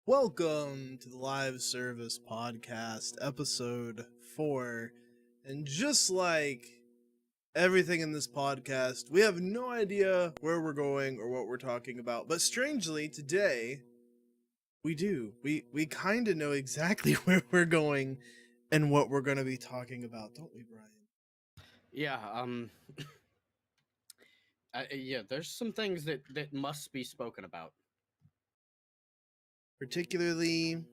Welcome to the Live Service Podcast, episode 4. And just like everything in this podcast, we have no idea where we're going or what we're talking about. But strangely, today, we do. We kind of know exactly where we're going and what we're going to be talking about, don't we, Brian? Yeah, there's some things that must be spoken about. Particularly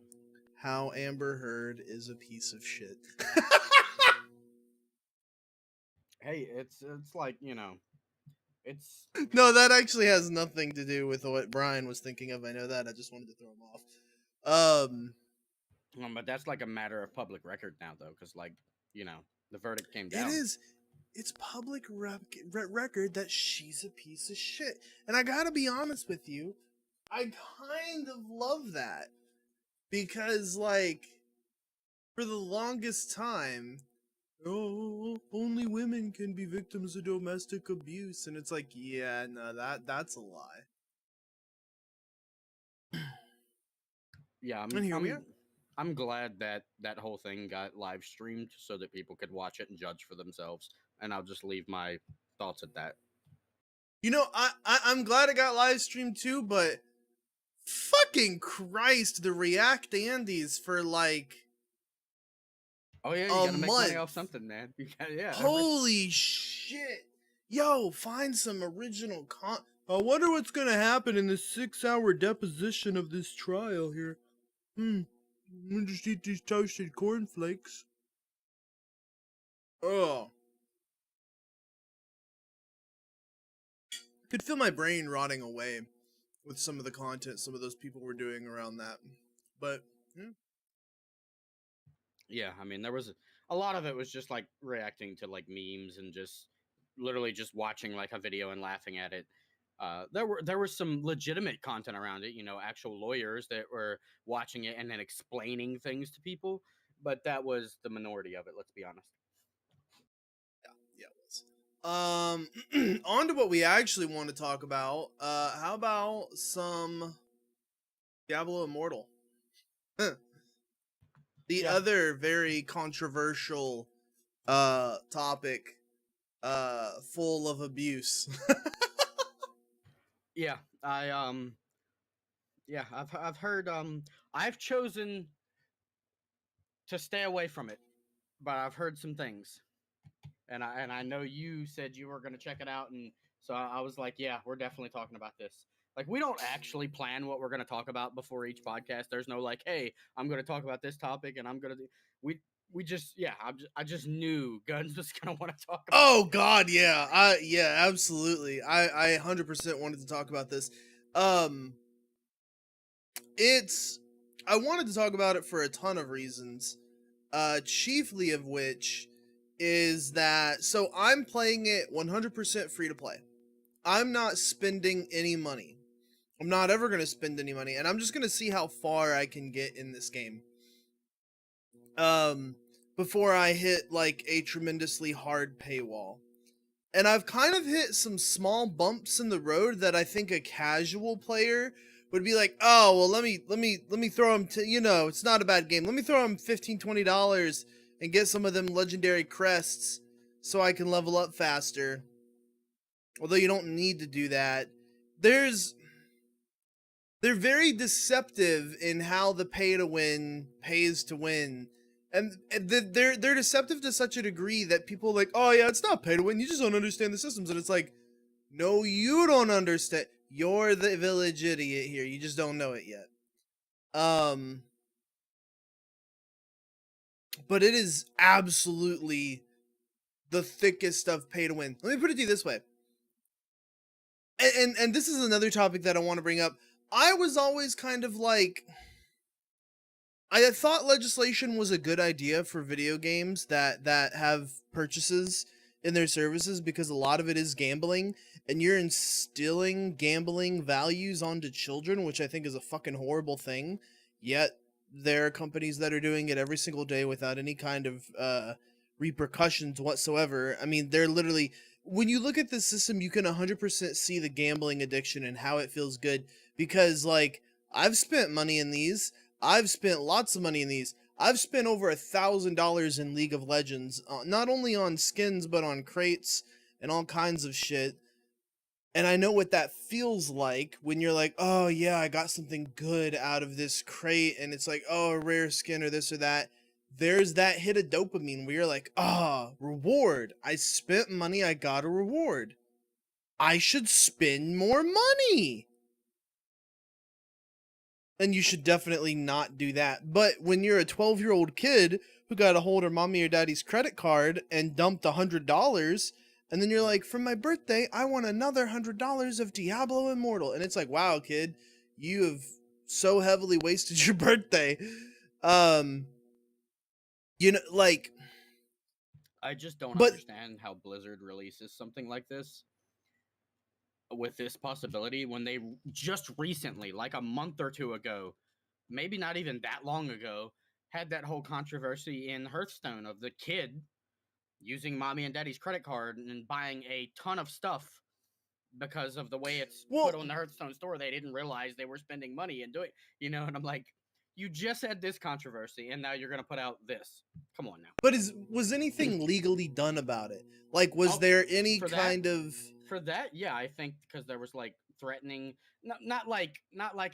how Amber Heard is a piece of shit. Hey, it's like, it's No, that actually has nothing to do with what Brian was thinking of. I know that. I just wanted to throw him off. but that's like a matter of public record now though, cuz the verdict came It down. is. It's public record that she's a piece of shit. And I gotta be honest with you, I kind of love that. Because, like, for the longest time, oh, only women can be victims of domestic abuse. And it's like, yeah, no, that's a lie. Yeah, And here we are. I'm glad that that whole thing got live streamed so that people could watch it and judge for themselves. And I'll just leave my thoughts at that. You know, I'm glad it got live streamed too, but fucking Christ, the React Andes for like Oh yeah, you a got to make money off month. something, man. You got yeah. Holy shit. Yo, find some original I wonder what's gonna happen in the 6-hour deposition of this trial here. I'm gonna just eat these toasted cornflakes. Oh. Could feel my brain rotting away with some of the content some of those people were doing around that. But, yeah. Yeah, I mean, there was a lot of it was just like reacting to like memes and just literally just watching like a video and laughing at it. There was some legitimate content around it, actual lawyers that were watching it and then explaining things to people, but that was the minority of it. Let's be honest. Yeah, it was. On to what we actually want to talk about. How about some Diablo Immortal? The Yeah, other very controversial topic full of abuse. yeah. I've heard I've chosen to stay away from it, but I've heard some things. And I know you said you were going to check it out, and so I was like, yeah, we're definitely talking about this. Like, we don't actually plan what we're going to talk about before each podcast. There's no like, hey, I'm going to talk about this topic, and I'm going to we just yeah, I just knew Guns was going to want to talk about. Oh God, yeah, yeah, absolutely. I 100% wanted to talk about this. Um, it's I wanted to talk about it for a ton of reasons. Chiefly of which is that so I'm playing it 100% free to play. I'm not spending any money. I'm not ever going to spend any money, and I'm just going to see how far I can get in this game. Before I hit like a tremendously hard paywall. And I've kind of hit some small bumps in the road that I think a casual player would be like, "Oh, well, let me throw him to, it's not a bad game. Let me throw him $15-20 and get some of them legendary crests so I can level up faster." Although you don't need to do that. They're very deceptive in how the pay to win pays to win. And they're deceptive to such a degree that people are like, "Oh yeah, it's not pay to win. You just don't understand the systems." And it's like, no, you don't understand. You're the village idiot here. You just don't know it yet. But it is absolutely the thickest of pay to win. Let me put it to you this way. And this is another topic that I want to bring up. I was always kind of like, I thought legislation was a good idea for video games that have purchases in their services because a lot of it is gambling and you're instilling gambling values onto children, which I think is a fucking horrible thing. Yet there are companies that are doing it every single day without any kind of repercussions whatsoever. I mean, they're literally, when you look at the system, you can 100% see the gambling addiction and how it feels good because, like, I've spent money in these. I've spent lots of money in these. I've spent over $1,000 in League of Legends, not only on skins, but on crates and all kinds of shit. And I know what that feels like when you're like, oh yeah, I got something good out of this crate, and it's like, oh, a rare skin or this or that. There's that hit of dopamine where you're like, ah, reward. I spent money, I got a reward. I should spend more money. And you should definitely not do that. But when you're a 12-year-old kid who got a hold of mommy or daddy's credit card and dumped $100, and then you're like, for my birthday, I want another $100 of Diablo Immortal. And it's like, wow, kid, you have so heavily wasted your birthday. You know, like, I just don't understand how Blizzard releases something like this with this possibility when they just recently, like a month or two ago, maybe not even that long ago, had that whole controversy in Hearthstone of the kid using mommy and daddy's credit card and buying a ton of stuff because of the way it's put on the Hearthstone store. They didn't realize they were spending money and doing, and I'm like, you just had this controversy and now you're going to put out this. Come on now. But was anything legally done about it? Like, was there any kind of... For that, yeah, I think because there was like threatening, not like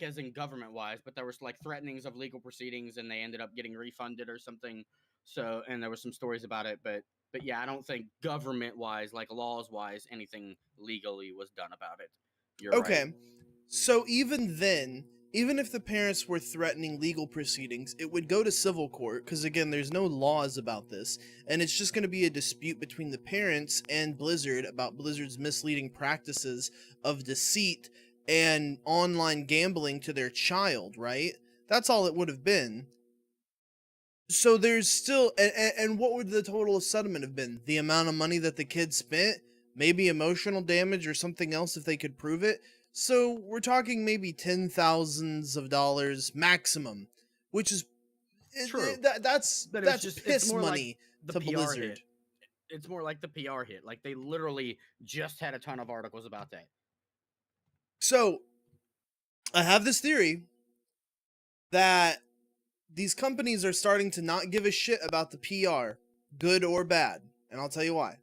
as in government wise, but there was like threatenings of legal proceedings and they ended up getting refunded or something. So, and there was some stories about it, but yeah, I don't think government wise, like laws wise, anything legally was done about it. You're okay. Right. So even then, even if the parents were threatening legal proceedings, it would go to civil court because, again, there's no laws about this, and it's just going to be a dispute between the parents and Blizzard about Blizzard's misleading practices of deceit and online gambling to their child, right? That's all it would have been. So there's still... And what would the total settlement have been? The amount of money that the kid spent? Maybe emotional damage or something else if they could prove it? So we're talking maybe $10,000s maximum, which is true. That's just piss money like to Blizzard. Hit. It's more like the PR hit. Like they literally just had a ton of articles about that. So I have this theory that these companies are starting to not give a shit about the PR, good or bad, and I'll tell you why.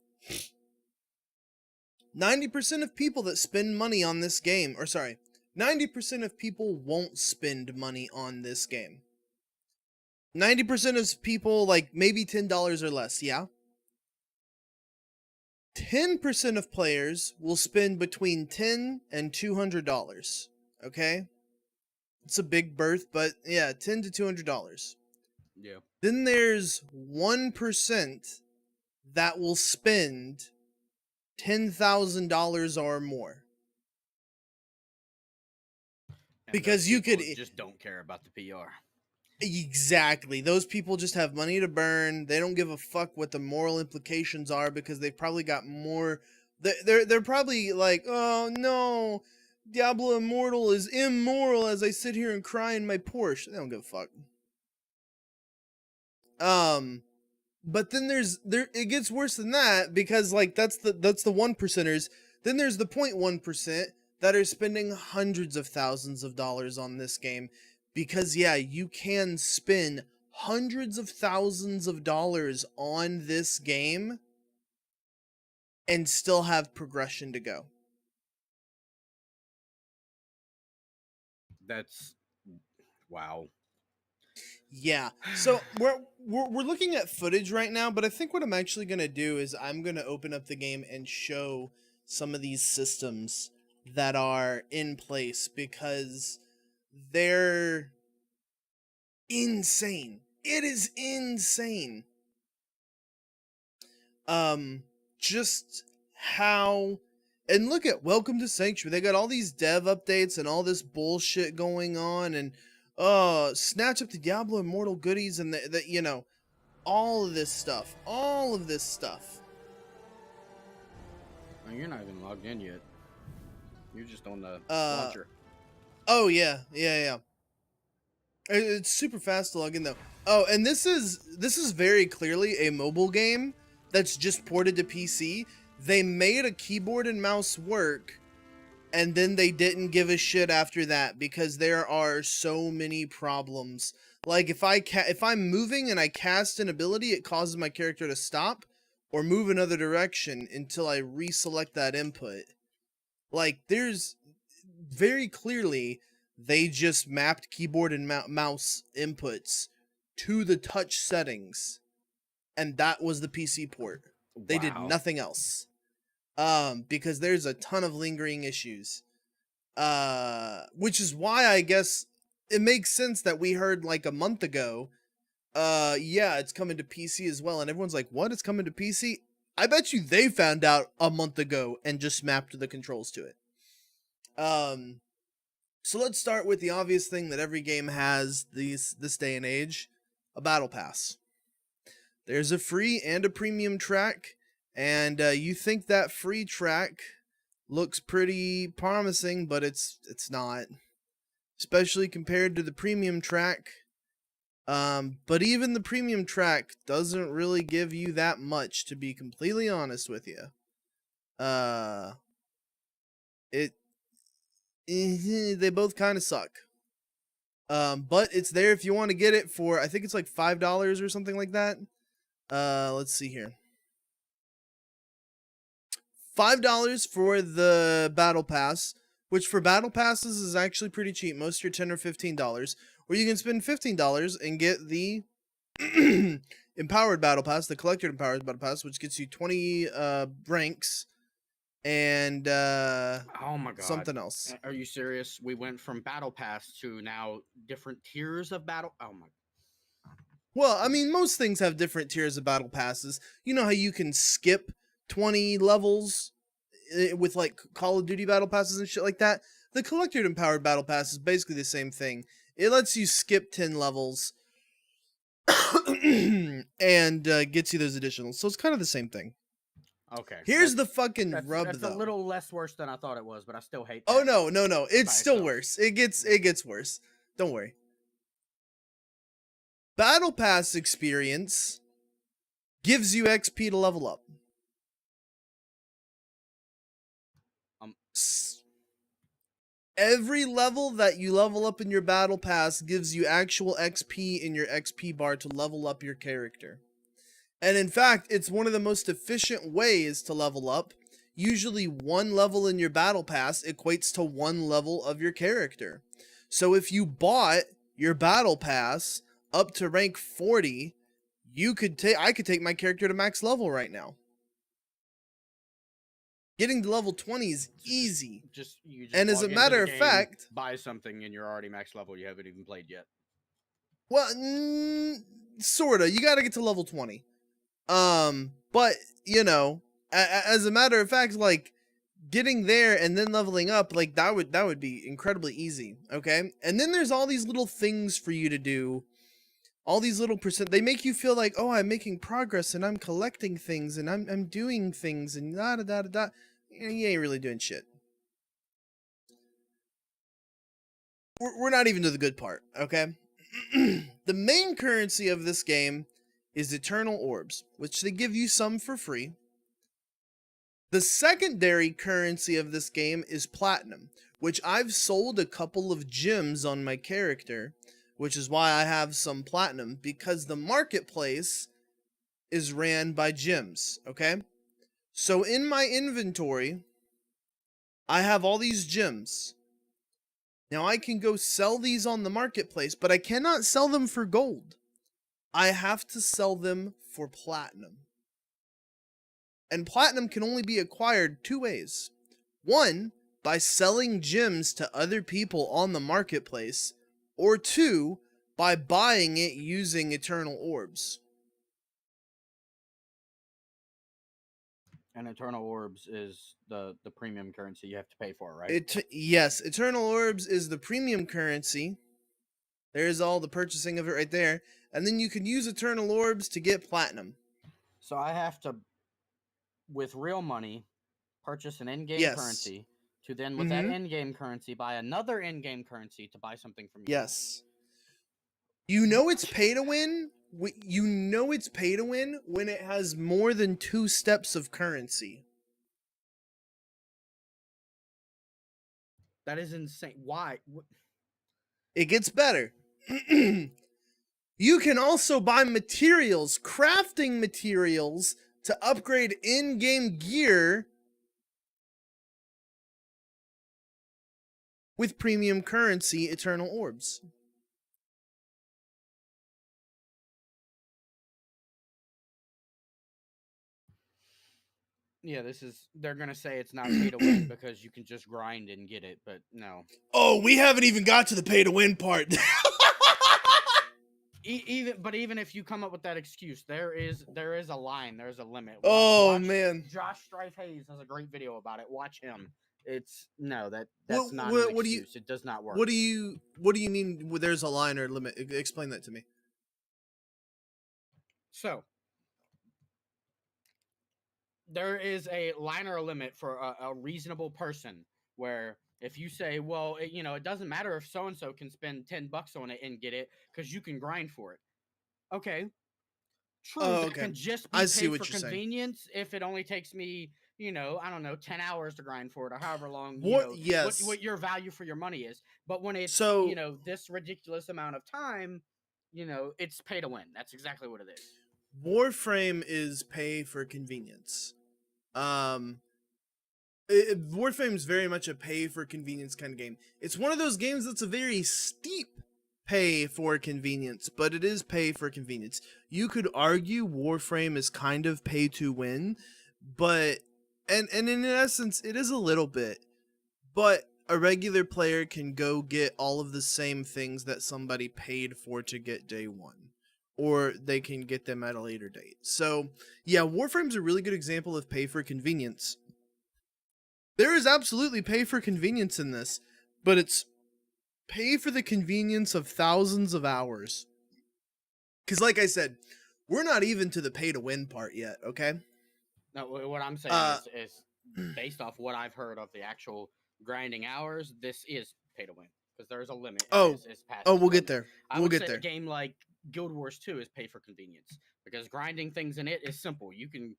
90% of people that spend money on this game, 90% of people won't spend money on this game. 90% of people, like, maybe $10 or less, yeah? 10% of players will spend between $10 and $200, okay? It's a big berth, but yeah, $10 to $200. Yeah. Then there's 1% that will spend $10,000 or more. And because you could just don't care about the PR. Exactly. Those people just have money to burn. They don't give a fuck what the moral implications are because they've probably got more. They're probably like, oh no, Diablo Immortal is immoral as I sit here and cry in my Porsche. They don't give a fuck. But then it gets worse than that because like that's the 1%ers. Then there's the 0.1% that are spending hundreds of thousands of dollars on this game. Because, yeah, you can spend hundreds of thousands of dollars on this game and still have progression to go. That's... wow. Yeah. So we're looking at footage right now, but I think what I'm actually going to do is I'm going to open up the game and show some of these systems that are in place because they're insane. It is insane. Just how... And look at Welcome to Sanctuary. They got all these dev updates and all this bullshit going on, and snatch up the Diablo Immortal goodies and you know, all of this stuff. All of this stuff. Well, you're not even logged in yet. You're just on the launcher. Oh yeah. It's super fast to log in though. Oh, and this is very clearly a mobile game that's just ported to PC. They made a keyboard and mouse work, and then they didn't give a shit after that because there are so many problems. Like if I'm moving and I cast an ability, it causes my character to stop or move another direction until I reselect that input. Like there's very clearly they just mapped keyboard and mouse inputs to the touch settings, and that was the PC port. They did Wow. nothing else. Because there's a ton of lingering issues. Which is why I guess it makes sense that we heard like a month ago, yeah, it's coming to PC as well, and everyone's like, what? It's coming to PC? I bet you they found out a month ago and just mapped the controls to it. So let's start with the obvious thing that every game has this day and age, a battle pass. There's a free and a premium track, and you think that free track looks pretty promising, but it's not, especially compared to the premium track. But even the premium track doesn't really give you that much, to be completely honest with you. They both kind of suck. But it's there if you want to get it for, I think it's like $5 or something like that. Let's see here. $5 for the battle pass, which for battle passes is actually pretty cheap. Most are $10 or $15. Or you can spend $15 and get the empowered battle pass, the collector empowered battle pass, which gets you 20 ranks and Oh my god. something else. Are you serious? We went from battle pass to now different tiers of battle. Oh my. Well, I mean, most things have different tiers of battle passes. You know how you can skip 20 levels with like Call of Duty battle passes and shit like that? The collector empowered battle pass is basically the same thing. It lets you skip 10 levels and gets you those additionals. So it's kind of the same thing. Okay. Here's the fucking rub, that's though. a little less worse than I thought it was, but I still hate Oh, that. no. It's by still itself. worse. It gets worse. Don't worry. Battle Pass experience gives you XP to level up. Every level that you level up in your Battle Pass gives you actual XP in your XP bar to level up your character. And in fact, it's one of the most efficient ways to level up. Usually one level in your Battle Pass equates to one level of your character. So if you bought your Battle Pass up to rank 40, I could take my character to max level right now. Getting to level 20 is easy. And as a matter of fact, buy something and you're already max level. You haven't even played yet. Well, sorta. You got to get to level 20. But you know, as a matter of fact, like getting there and then leveling up, like that would be incredibly easy. Okay, and then there's all these little things for you to do. All these little they make you feel like, oh, I'm making progress and I'm collecting things and I'm doing things and da da da da da. You ain't really doing shit. We're not even to the good part, okay? The main currency of this game is eternal orbs, which they give you some for free. The secondary currency of this game is platinum, which I've sold a couple of gems on my character, which is why I have some platinum, because the marketplace is ran by gems, okay? So in my inventory, I have all these gems. Now I can go sell these on the marketplace, but I cannot sell them for gold. I have to sell them for platinum. And platinum can only be acquired two ways. One, by selling gems to other people on the marketplace, or two, by buying it using eternal orbs. And eternal orbs is the premium currency you have to pay for, right? Yes, eternal orbs is the premium currency. There's all the purchasing of it right there. And then you can use eternal orbs to get platinum. So I have to, with real money, purchase an in-game currency to then, with that in-game currency, buy another in-game currency to buy something from you. Yes. You know it's pay to win? You know it's pay to win when it has more than 2 steps of currency. That is insane. Why? It gets better. You can also buy materials, crafting materials, to upgrade in-game gear with premium currency, Eternal Orbs. Yeah, they're gonna say it's not pay to win because you can just grind and get it, but no. Oh, we haven't even got to the pay to win part. Even if you come up with that excuse, there is a line, there's a limit. Oh man, Josh Strife Hayes has a great video about it. Watch him. It's no that's what, not an what do you excuse. It does not work. what do you mean? There's a line or limit? Explain that to me. So there is a line or a limit for a reasonable person where if you say, well, it doesn't matter if so and so can spend $10 on it and get it because you can grind for it. Okay, true. Oh, That okay. can just be I see paid what for you're saying. convenience if it only takes me, I don't know, 10 hours to grind for it or however long, Yes. what your value for your money is. But when it's, So this ridiculous amount of time, it's pay to win. That's exactly what it is. Warframe is pay for convenience. Warframe is very much a pay for convenience kind of game. It's one of those games that's a very steep pay for convenience, but it is pay for convenience. You could argue Warframe is kind of pay to win, but and in essence it is a little bit, but a regular player can go get all of the same things that somebody paid for to get day one, or they can get them at a later date. So yeah, Warframe's a really good example of pay for convenience. There is absolutely pay for convenience in this, but it's pay for the convenience of thousands of hours. Because like I said, we're not even to the pay to win part yet, okay? No, what I'm saying is based off what I've heard of the actual grinding hours, this is pay to win because there's a limit. It's past we'll the get limit. there. I We'll would get say there. a game like Guild Wars 2 is pay for convenience because grinding things in it is simple. You can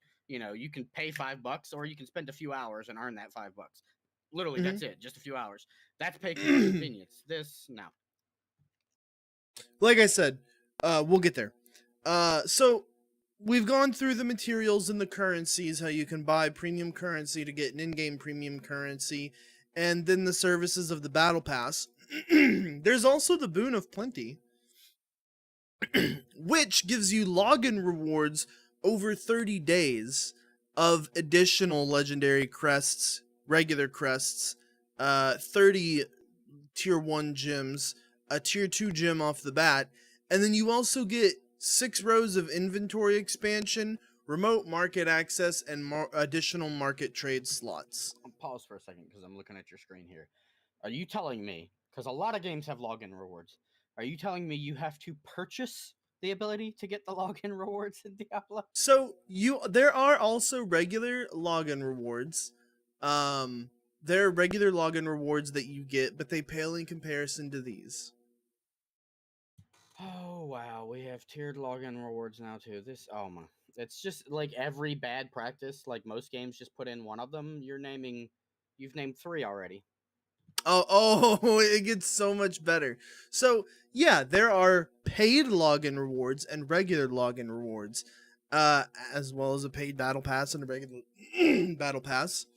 pay $5 or you can spend a few hours and earn that $5. Literally, that's it. Just a few hours. That's pay for convenience. This no. Like I said, we'll get there. So we've gone through the materials and the currencies, how you can buy premium currency to get an in-game premium currency, and then the services of the battle pass. There's also the boon of plenty, which gives you login rewards over 30 days of additional legendary crests, regular crests, 30 tier 1 gems, a tier 2 gem off the bat, and then you also get 6 rows of inventory expansion, remote market access, and additional market trade slots. I'll pause for a second because I'm looking at your screen here. Are you telling me, because a lot of games have login rewards, are you telling me you have to purchase the ability to get the login rewards in Diablo? So there are also regular login rewards. There are regular login rewards that you get, but they pale in comparison to these. Oh wow, we have tiered login rewards now too. It's just like every bad practice. Like most games, just put in one of them. You've named 3 already. Oh, it gets so much better. So yeah, there are paid login rewards and regular login rewards, as well as a paid battle pass and a regular battle pass.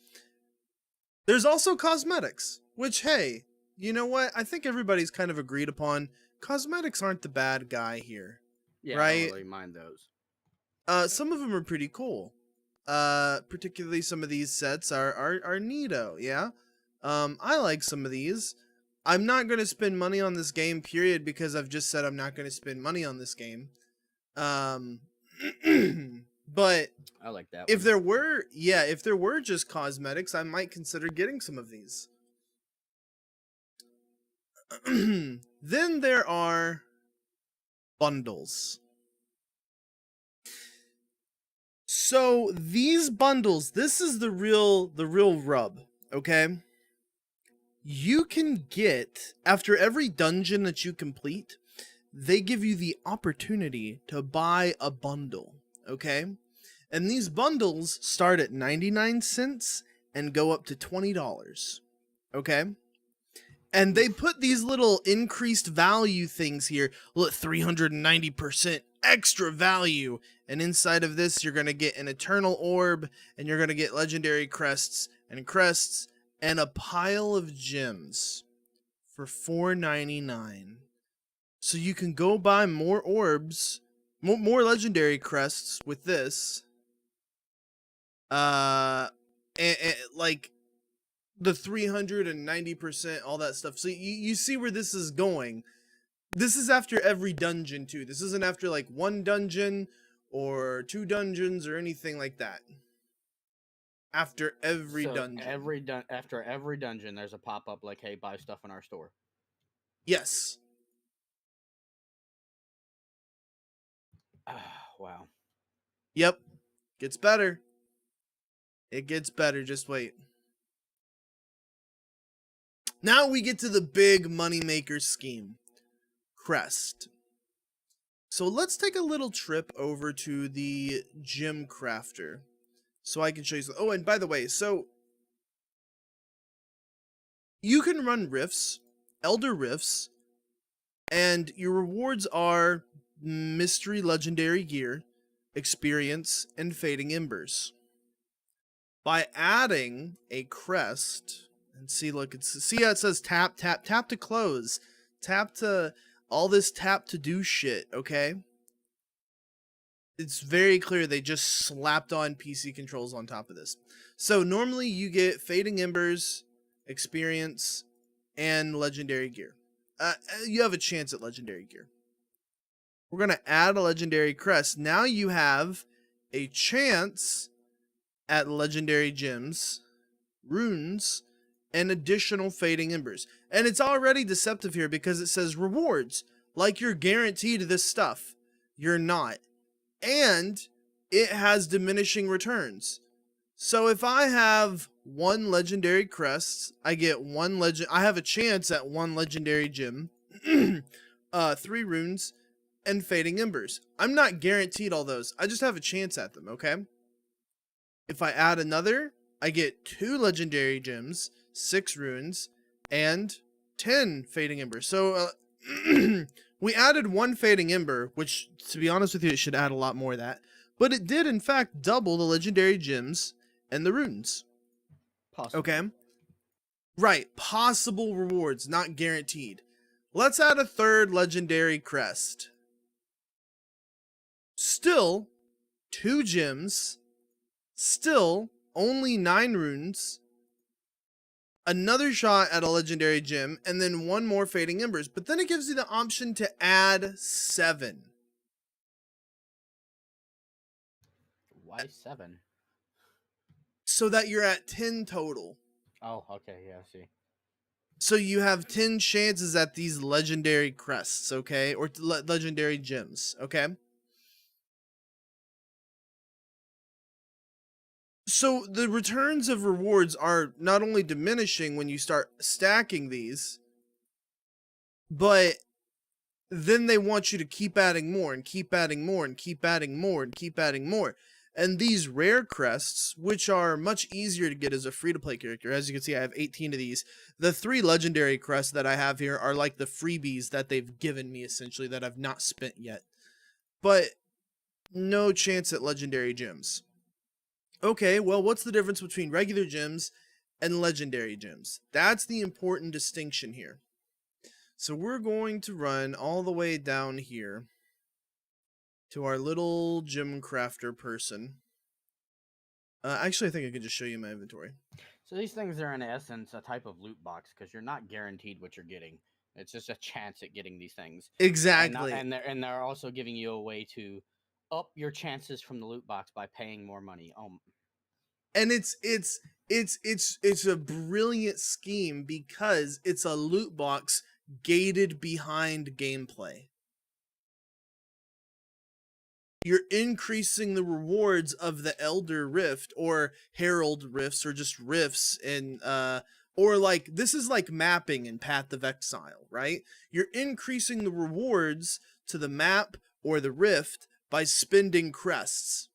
There's also cosmetics, which, hey, you know what? I think everybody's kind of agreed upon. Cosmetics aren't the bad guy here. Yeah, right? I don't really mind those. Some of them are pretty cool. Particularly some of these sets are neato, yeah? I like some of these. I'm not going to spend money on this game, period, because I've just said I'm not going to spend money on this game. But I like that. if there were just cosmetics, I might consider getting some of these. Then there are bundles. So these bundles, this is the real rub, okay? You can get, after every dungeon that you complete, they give you the opportunity to buy a bundle, okay? And these bundles start at 99 cents and go up to $20, okay? And they put these little increased value things here. Look, 390% extra value. And inside of this, you're going to get an eternal orb, and you're going to get legendary crests, and a pile of gems for $4.99. So you can go buy more orbs, more legendary crests with this. And like the 390%, all that stuff. So you see where this is going. This is after every dungeon too. This isn't after like one dungeon or two dungeons or anything like that. After every dungeon. After every dungeon, there's a pop-up like, hey, buy stuff in our store. Yes. Wow. Yep. Gets better. It gets better. Just wait. Now we get to the big moneymaker scheme. Crest. So let's take a little trip over to the gem crafter so I can show you. Oh, and by the way, so you can run rifts, elder rifts, and your rewards are mystery legendary gear, experience, and fading embers. By adding a crest, and see, look, see how it says tap to close, tap to all this, tap to do shit, okay? It's very clear they just slapped on PC controls on top of this. So normally you get fading embers, experience, and legendary gear. You have a chance at legendary gear. We're going to add a legendary crest. Now you have a chance at legendary gems, runes, and additional fading embers. And it's already deceptive here because it says rewards. Like you're guaranteed this stuff. You're not. And it has diminishing returns. So if I have one legendary crest, I get one I have a chance at one legendary gem, 3 runes, and fading embers. I'm not guaranteed all those. I just have a chance at them, okay? If I add another, I get 2 legendary gems, 6 runes, and 10 fading embers. So we added 1 fading ember, which, to be honest with you, it should add a lot more of that. But it did, in fact, double the legendary gems and the runes. Possible. Okay? Right. Possible rewards, not guaranteed. Let's add a 3rd legendary crest. Still, 2 gems. Still, only 9 runes. Another shot at a legendary gem, and then 1 more fading embers. But then it gives you the option to add 7. Why 7? So that you're at 10 total. Oh, okay, yeah, I see. So you have 10 chances at these legendary crests, okay? Or legendary gems, okay? So the returns of rewards are not only diminishing when you start stacking these, but then they want you to keep adding more and keep adding more and keep adding more and keep adding more. And these rare crests, which are much easier to get as a free-to-play character, as you can see, I have 18 of these. The 3 legendary crests that I have here are like the freebies that they've given me, essentially, that I've not spent yet. But no chance at legendary gems. Okay, well, what's the difference between regular gems and legendary gems? That's the important distinction here. So we're going to run all the way down here to our little gem crafter person. Actually, I think I could just show you my inventory. So these things are in essence a type of loot box because you're not guaranteed what you're getting. It's just a chance at getting these things. Exactly. And they're also giving you a way to up your chances from the loot box by paying more money. And it's a brilliant scheme because it's a loot box gated behind gameplay. You're increasing the rewards of the Elder Rift or Herald Rifts or just Rifts in or like this is like mapping in Path of Exile, right? You're increasing the rewards to the map or the rift by spending crests.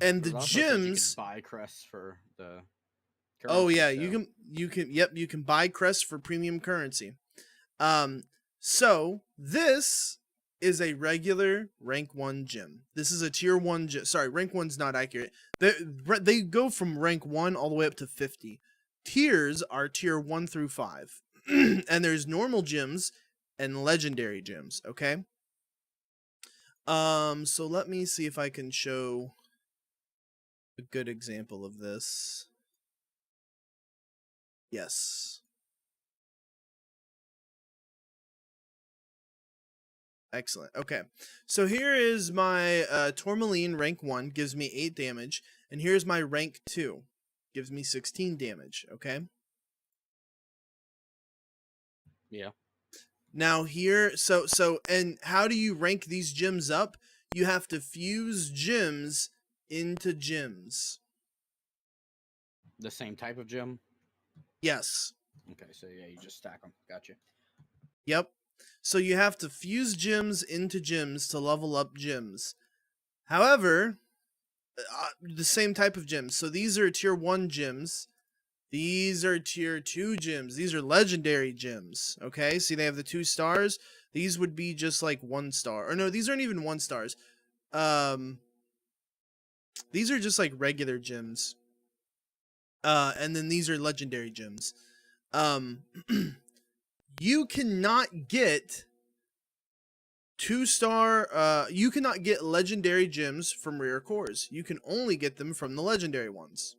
And the gems, you can buy crests for the oh yeah, you can you can buy crests for premium currency. So this is a regular rank 1 gym. This is a tier 1 gym. Sorry, rank 1's not accurate. They go from rank 1 all the way up to 50. Tiers are tier 1 through 5. And there's normal gyms and legendary gyms, okay? So let me see if I can show a good example of this. Yes. Excellent. Okay. So here is my Tourmaline rank 1, gives me 8 damage, and here's my rank 2, gives me 16 damage, okay? Yeah. Now here, and how do you rank these gyms up? You have to fuse gyms into gyms. The same type of gym? Yes. Okay, so yeah, you just stack them. Gotcha. Yep. So you have to fuse gyms into gyms to level up gyms. However, the same type of gyms. So these are tier 1 gyms. These are tier 2 gyms. These are legendary gyms. Okay, see they have the 2 stars. These would be just like 1 star. Or no, these aren't even 1 stars. These are just like regular gyms. And then these are legendary gyms. You cannot get 2-star, you cannot get legendary gyms from rare cores. You can only get them from the legendary ones.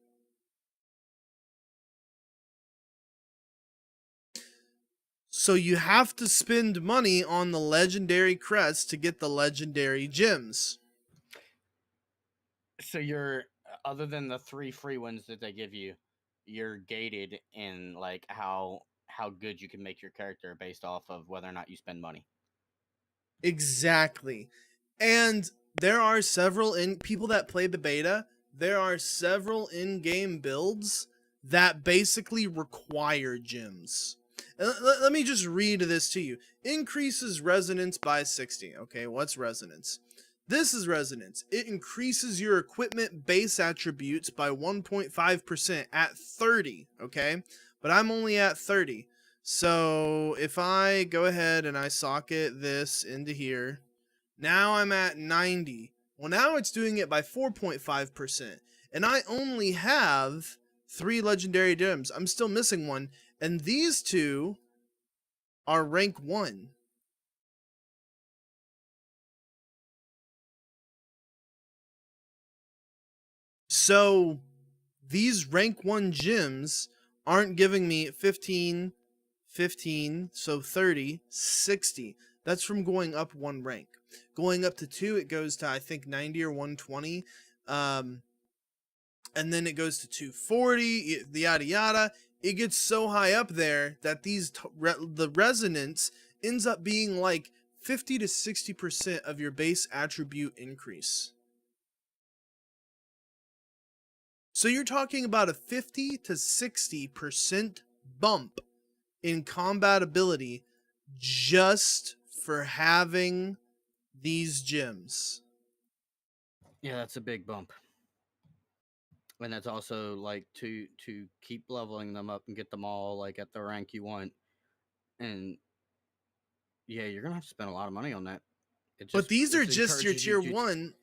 So you have to spend money on the legendary crests to get the legendary gems. So you're, other than the 3 free ones that they give you, you're gated in like how good you can make your character based off of whether or not you spend money. Exactly. And there are several people that play the beta, there are several in-game builds that basically require gems. Let me just read this to you. Increases resonance by 60. Okay, what's resonance? This is resonance. It increases your equipment base attributes by 1.5% at 30, okay? But I'm only at 30. So if I go ahead and I socket this into here, now I'm at 90. Well, now it's doing it by 4.5%. And I only have 3 legendary gems. I'm still missing one. And these 2 are rank 1. So these rank 1 gems aren't giving me 15, 15, so 30, 60. That's from going up 1 rank. Going up to 2, it goes to, I think, 90 or 120. And then it goes to 240, yada yada. It gets so high up there that the resonance ends up being like 50 to 60% of your base attribute increase. So you're talking about a 50 to 60% bump in combat ability just for having these gems. Yeah, that's a big bump. And that's also like to keep leveling them up and get them all like at the rank you want. And yeah, you're gonna have to spend a lot of money on that. But these are just your tier 1.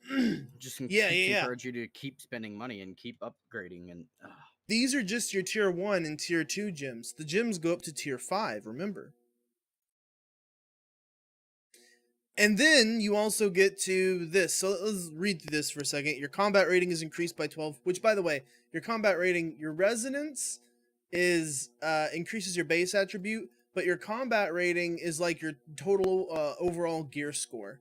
Yeah. Encourage you to keep spending money and keep upgrading. And these are just your tier 1 and tier 2 gems. The gems go up to tier 5, remember. And then you also get to this. So let's read through this for a second. Your combat rating is increased by 12, which, by the way, your combat rating, your resonance is increases your base attribute, but your combat rating is like your total overall gear score.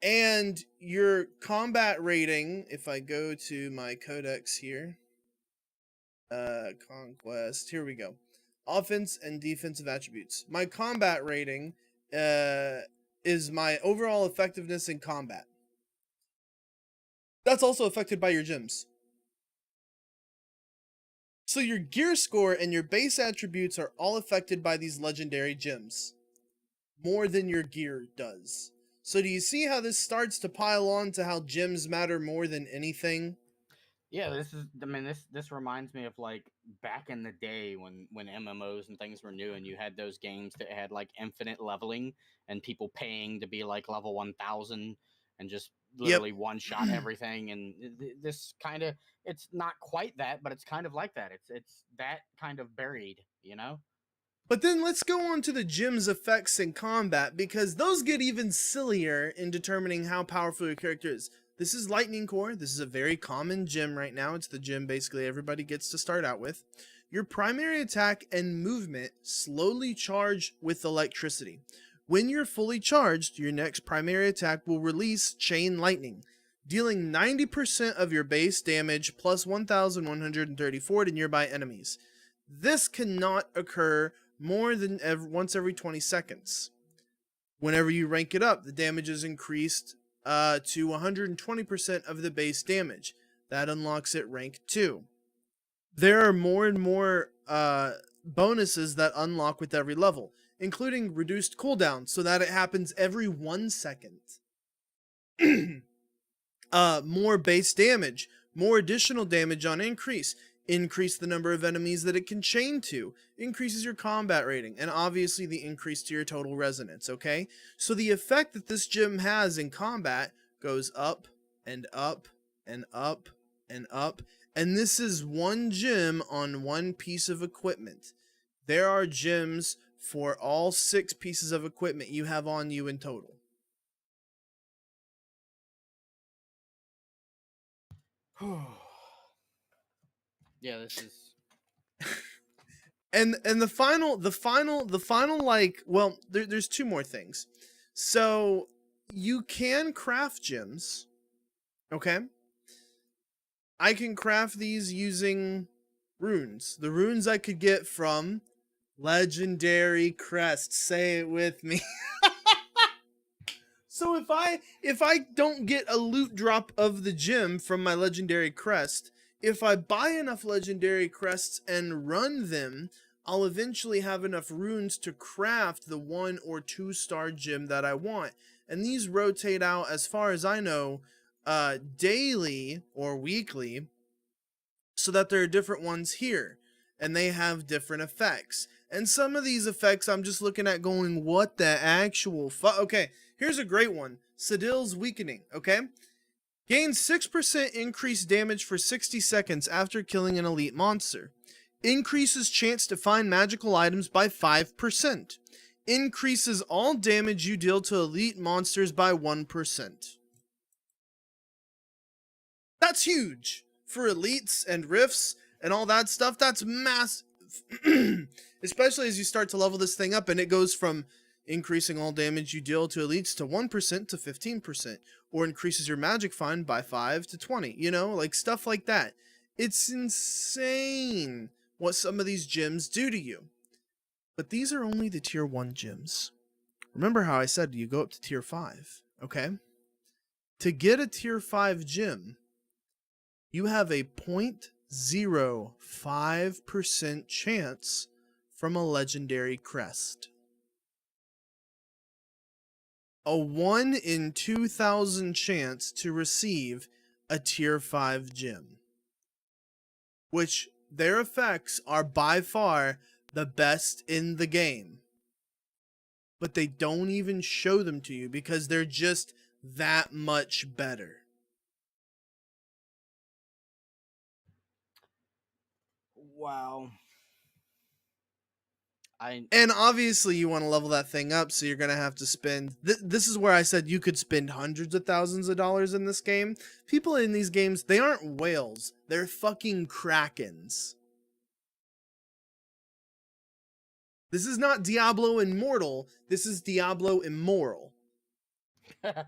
And your combat rating, if I go to my codex here, conquest, here we go. Offense and defensive attributes. My combat rating is my overall effectiveness in combat. That's also affected by your gems. So your gear score and your base attributes are all affected by these legendary gems. More than your gear does. So do you see how this starts to pile on to how gems matter more than anything? yeah, this reminds me of like back in the day when MMOs and things were new, and you had those games that had like infinite leveling and people paying to be like level 1000 and just Yep. literally one shot everything. And this kind of, it's not quite that, but it's kind of like that. It's that kind of buried, you know. But then let's go on to the gym's effects in combat, because those get even sillier in determining how powerful your character is. This is Lightning Core. This is a very common gym right now. It's the gym basically everybody gets to start out with. Your primary attack and movement slowly charge with electricity. When you're fully charged, your next primary attack will release Chain Lightning, dealing 90% of your base damage plus 1,134 to nearby enemies. This cannot occur more than once every 20 seconds. Whenever you rank it up, the damage is increased to 120% of the base damage. That unlocks it rank 2. There are more and more bonuses that unlock with every level, including reduced cooldown so that it happens every 1 second. More base damage, more additional damage on increase the number of enemies that it can chain to, increases your combat rating, and obviously the increase to your total resonance, okay? So the effect that this gym has in combat goes up and up and up and up, and this is one gym on one piece of equipment. There are gyms for all 6 pieces of equipment you have on you in total. Yeah, this is. And the final like, well, there's 2 more things. So you can craft gems, okay? I can craft these using runes. The runes I could get from legendary crest. Say it with me. So if I don't get a loot drop of the gem from my legendary crest, if I buy enough legendary crests and run them, I'll eventually have enough runes to craft the 1 or 2 star gem that I want. And these rotate out, as far as I know, daily or weekly, so that there are different ones here, and they have different effects. And some of these effects I'm just looking at going, what the actual okay, here's a great one. Sadil's Weakening, okay? Gain 6% increased damage for 60 seconds after killing an elite monster. Increases chance to find magical items by 5%. Increases all damage you deal to elite monsters by 1%. That's huge for elites and rifts and all that stuff. That's massive. Especially as you start to level this thing up and it goes from increasing all damage you deal to elites to 1% to 15%, or increases your magic find by 5 to 20, you know, like stuff like that. It's insane what some of these gyms do to you. But these are only the tier 1 gyms. Remember how I said you go up to tier 5, okay? To get a tier 5 gym, you have a 0.05% chance from a legendary crest. A 1 in 2,000 chance to receive a tier 5 gem, which their effects are by far the best in the game. But they don't even show them to you because they're just that much better. Wow. And obviously you want to level that thing up, so you're going to have to spend... this is where I said you could spend hundreds of thousands of dollars in this game. People in these games, they aren't whales. They're fucking krakens. This is not Diablo Immortal. This is Diablo Immoral. That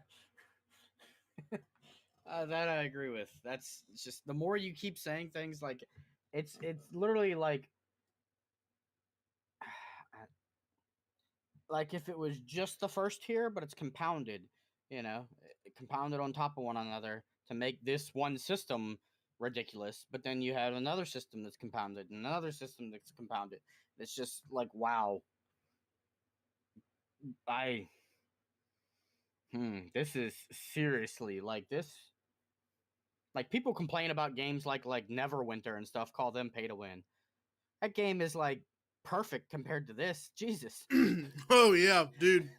I agree with. That's just, the more you keep saying things, like it's literally like if it was just the first tier, but it's compounded, you know, compounded on top of one another to make this one system ridiculous. But then you have another system that's compounded, and another system that's compounded. It's just like, wow. I this is seriously like this. Like, people complain about games like Neverwinter and stuff, call them pay to win. That game is like perfect compared to this. Jesus. Oh yeah, dude.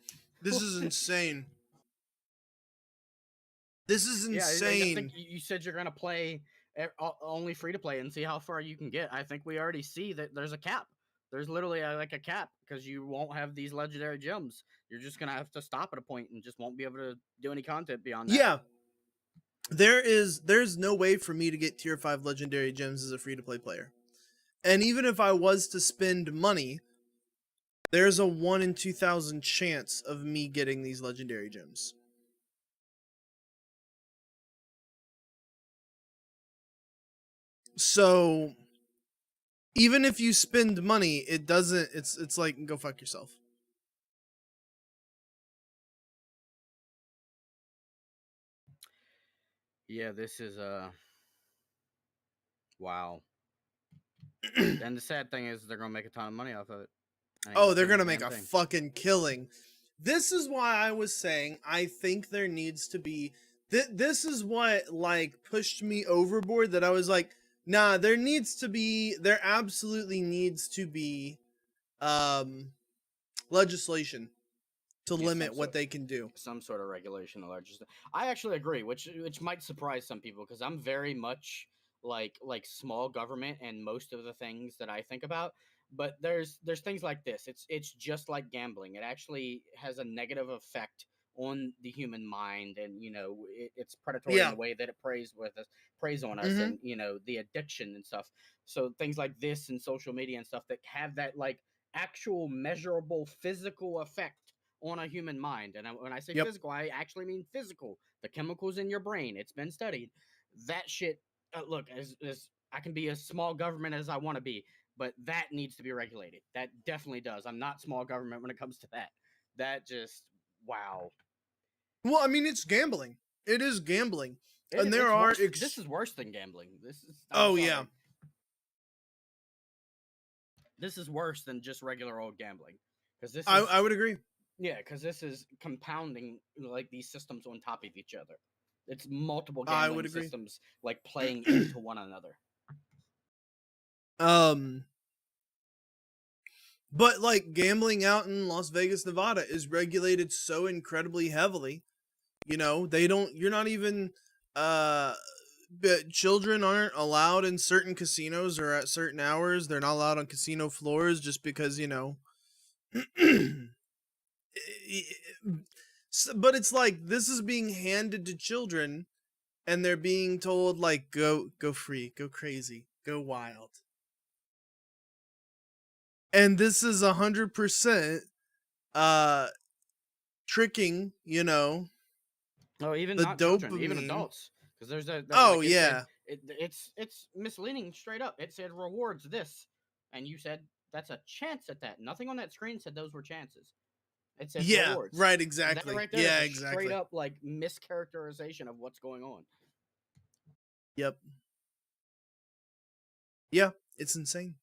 This is insane. This is Yeah, I think insane. you said you're gonna play only free to play and see how far you can get. I think we already see that there's a cap. There's literally like a cap because you won't have these legendary gems. You're just gonna have to stop at a point and just won't be able to do any content beyond that. Yeah. There's no way for me to get tier 5 legendary gems as a free to play player. And even if I was to spend money, there's a 1 in 2,000 chance of me getting these legendary gems. So even if you spend money, it's like, go fuck yourself. Yeah, this is wow. And the sad thing is they're gonna make a ton of money off of it. Oh, they're gonna make a fucking killing. This is why I was saying I think there needs to be. This is what like pushed me overboard. That I was like, nah, there absolutely needs to be, legislation to limit what they can do. Some sort of regulation or just. I actually agree, which might surprise some people because I'm very much like small government and most of the things that I think about. But there's things like this. It's just like gambling. It actually has a negative effect on the human mind, and it's predatory in the way that it preys on us, and the addiction and stuff. So things like this and social media and stuff that have that like actual measurable physical effect on a human mind. And when I say physical, I actually mean physical. The chemicals in your brain, it's been studied. That shit, look, as I can be as small government as I want to be, but that needs to be regulated. That definitely does. I'm not small government when it comes to that. That just, wow. Well, I mean, it's gambling. It is gambling. And there are... this is worse than gambling. This is... yeah. This is worse than just regular old gambling. Because this is... I would agree. Yeah, because this is compounding like these systems on top of each other. It's multiple gambling systems like playing into one another. But like gambling out in Las Vegas, Nevada is regulated so incredibly heavily. You're not even but children aren't allowed in certain casinos or at certain hours. They're not allowed on casino floors just because, but it's like this is being handed to children and they're being told like go free, go crazy, go wild. And this is 100% tricking, Oh, even the not dopamine. children, even adults, because there's a it's misleading straight up. It said rewards this, and you said that's a chance at that. Nothing on that screen said those were chances. It said rewards. Right, exactly. That right there is a straight up like mischaracterization of what's going on. Yep. Yeah, it's insane.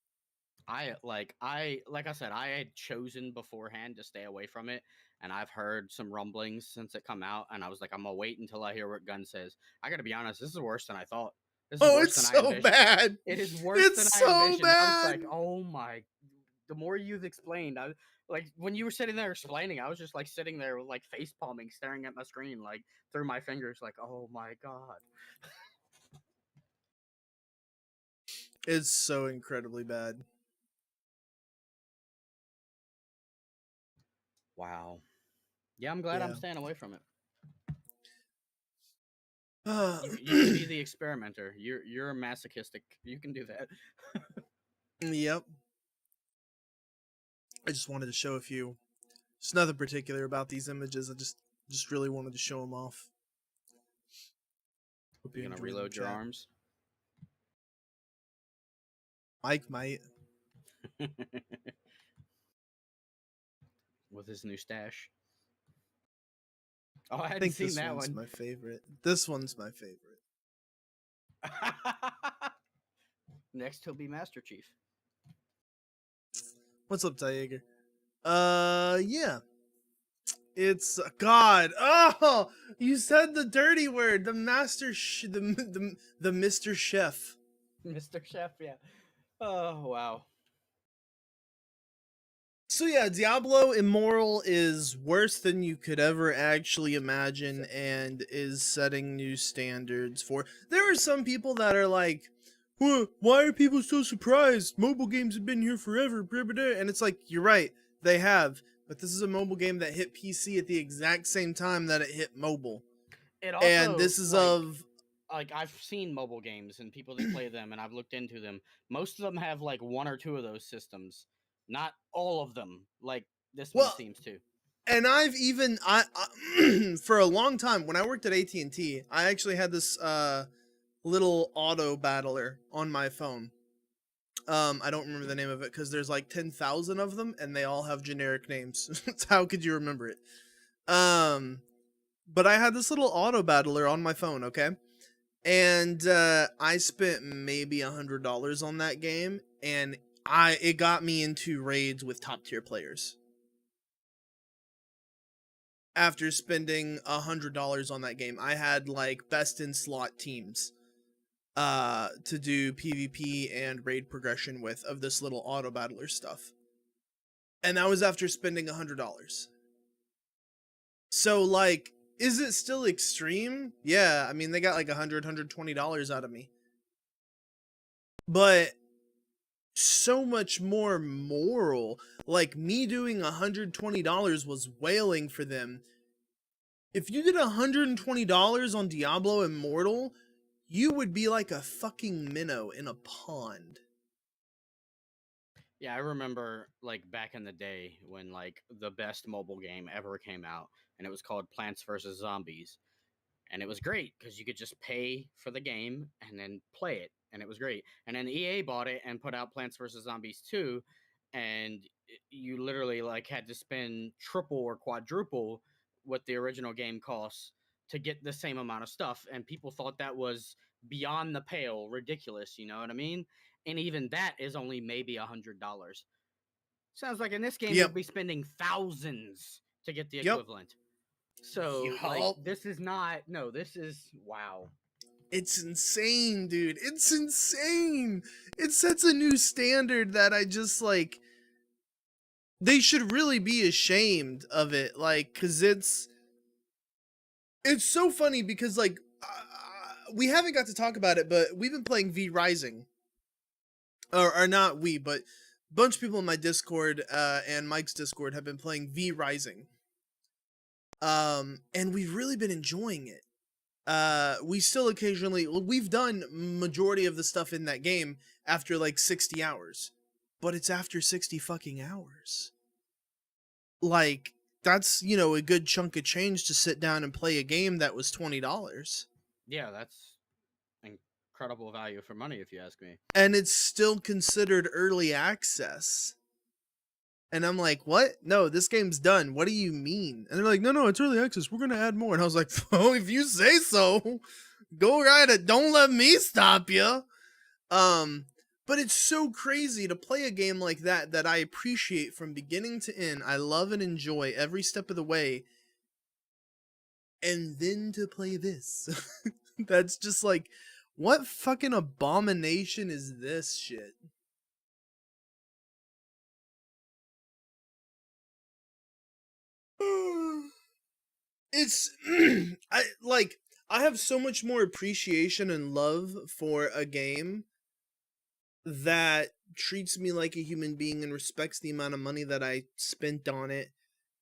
Like I said, I had chosen beforehand to stay away from it, and I've heard some rumblings since it come out, and I was like, I'm gonna wait until I hear what Gunn says. I gotta be honest, this is worse than I thought. This is worse it's than so bad. It is worse than I envisioned. Bad. I was like, oh my. The more you've explained, I like when you were sitting there explaining, I was just like sitting there like face palming, staring at my screen like through my fingers, like, oh my god. It's so incredibly bad. Wow. Yeah, I'm glad I'm staying away from it. You can be the experimenter. You're a masochistic. You can do that. Yep. I just wanted to show a few. There's nothing particular about these images. I just really wanted to show them off. Hope you're gonna reload your arms. Mike might. With his new stash. Oh, I hadn't seen that one. This one's my favorite. This one's my favorite. Next, he'll be Master Chief. What's up, Tiger? Yeah. It's God. Oh, you said the dirty word. The master, the Mr. Chef. Mr. Chef, yeah. Oh wow. So yeah, Diablo Immortal is worse than you could ever actually imagine and is setting new standards for. There are some people that are like, why are people so surprised? Mobile games have been here forever, blah, blah, blah." And it's like, you're right, they have. But this is a mobile game that hit PC at the exact same time that it hit mobile. It And also, this is of like I've seen mobile games and people that play them, and I've looked into them. Most of them have like one or two of those systems, not all of them. Like this one well, seems to. and I've even for a long time when I worked at AT&T, I actually had this little auto battler on my phone. I don't remember the name of it because there's like 10,000 of them and they all have generic names. How could you remember it? But I had this little auto battler on my phone, okay? And I spent maybe $100 on that game, and it got me into raids with top tier players. After spending $100 on that game, I had like best in slot teams to do PvP and raid progression with of this little auto battler stuff. And that was after spending $100. So like, is it still extreme? Yeah, I mean they got like $120 out of me. But so much more moral. Like me doing $120 was wailing for them. If you did $120 on Diablo Immortal, you would be like a fucking minnow in a pond. Yeah, I remember like back in the day when like the best mobile game ever came out, and it was called Plants vs Zombies, and it was great because you could just pay for the game and then play it, and it was great. And then EA bought it and put out Plants vs Zombies 2, and you literally like had to spend triple or quadruple what the original game costs to get the same amount of stuff, and people thought that was beyond the pale, ridiculous. You know what I mean? And even that is only maybe $100. Sounds like in this game you'll Yep. be spending thousands to get the Yep. equivalent. So, like, Yup. this is not. No, this is. Wow. It's insane, dude. It's insane. It sets a new standard that I just like. They should really be ashamed of it, like, cause it's so funny because like we haven't got to talk about it, but we've been playing V Rising, or not we, but a bunch of people in my Discord and Mike's Discord have been playing V Rising, and we've really been enjoying it. We still occasionally we've done majority of the stuff in that game after like 60 hours, but it's after 60 fucking hours. Like that's, you know, a good chunk of change to sit down and play a game that was $20. Yeah, that's incredible value for money, if you ask me. And it's still considered early access. And I'm like, what? No, this game's done. What do you mean? And they're like, no, it's early access. We're going to add more. And I was like, oh, if you say so, go right ahead. Don't let me stop you. But it's so crazy to play a game like that I appreciate from beginning to end. I love and enjoy every step of the way. And then to play this. That's just like, what fucking abomination is this shit? It's I have so much more appreciation and love for a game that treats me like a human being and respects the amount of money that I spent on it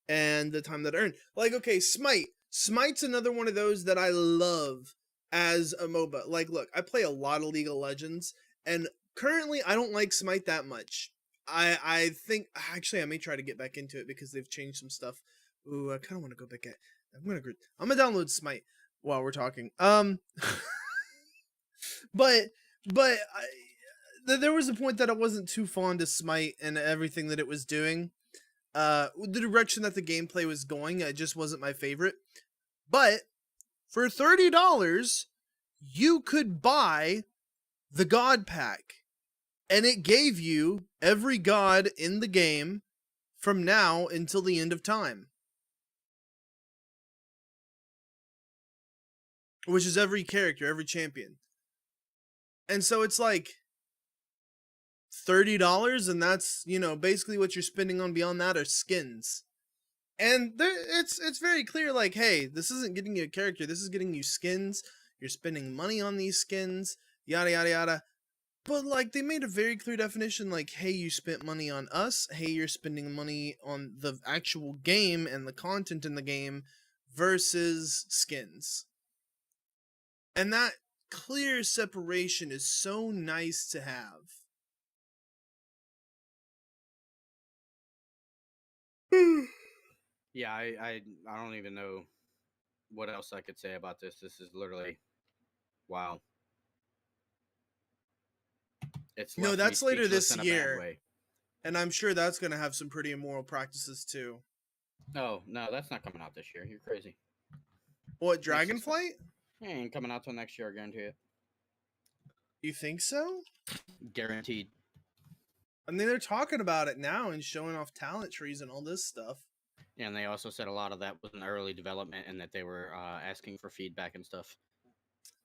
and the time that I earned. Like, okay, Smite. Smite's another one of those that I love as a MOBA. Like, look, I play a lot of League of Legends, and currently I don't like Smite that much. I think actually I may try to get back into it because they've changed some stuff. Ooh, I kind of want to go back at. I'm gonna download Smite while we're talking. But there was a point that I wasn't too fond of Smite and everything that it was doing. The direction that the gameplay was going, it just wasn't my favorite. But for $30, you could buy the God Pack, and it gave you every god in the game from now until the end of time, which is every character, every champion. And so it's like, $30, and that's, you know, basically what you're spending on beyond that are skins. And it's very clear, like, hey, this isn't getting you a character, this is getting you skins. You're spending money on these skins, yada yada yada. But like they made a very clear definition, like, hey, you spent money on us, hey, you're spending money on the actual game and the content in the game versus skins. And that clear separation is so nice to have. Yeah, I don't even know what else I could say about this. This is literally wow. It's No, left me that's later speechless this in a bad year, way. and I'm sure that's going to have some pretty immoral practices too. Oh no, that's not coming out this year. You're crazy. What, Makes sense. Dragonflight? It ain't coming out till next year. I guarantee it. You think so? Guaranteed. I mean, they're talking about it now and showing off talent trees and all this stuff. And they also said a lot of that was in early development and that they were asking for feedback and stuff.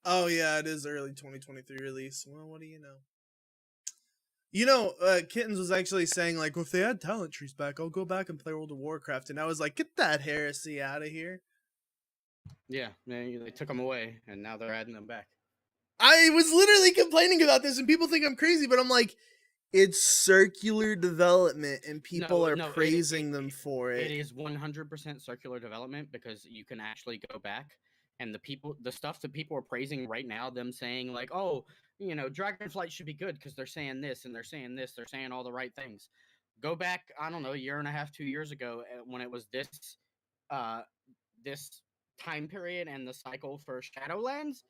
Oh yeah, it is early 2023 release. Well, what do you know? You know, Kittens was actually saying, like, well, if they add talent trees back, I'll go back and play World of Warcraft. And I was like, get that heresy out of here. Yeah, they took them away, and now they're adding them back. I was literally complaining about this, and people think I'm crazy, but I'm like, it's circular development, and people are praising them for it. It is 100% circular development because you can actually go back, and the stuff that people are praising right now, them saying like, oh, you know, Dragonflight should be good because they're saying this and they're saying this, they're saying all the right things. Go back, I don't know, a year and a half, 2 years ago when it was this time period and the cycle for Shadowlands,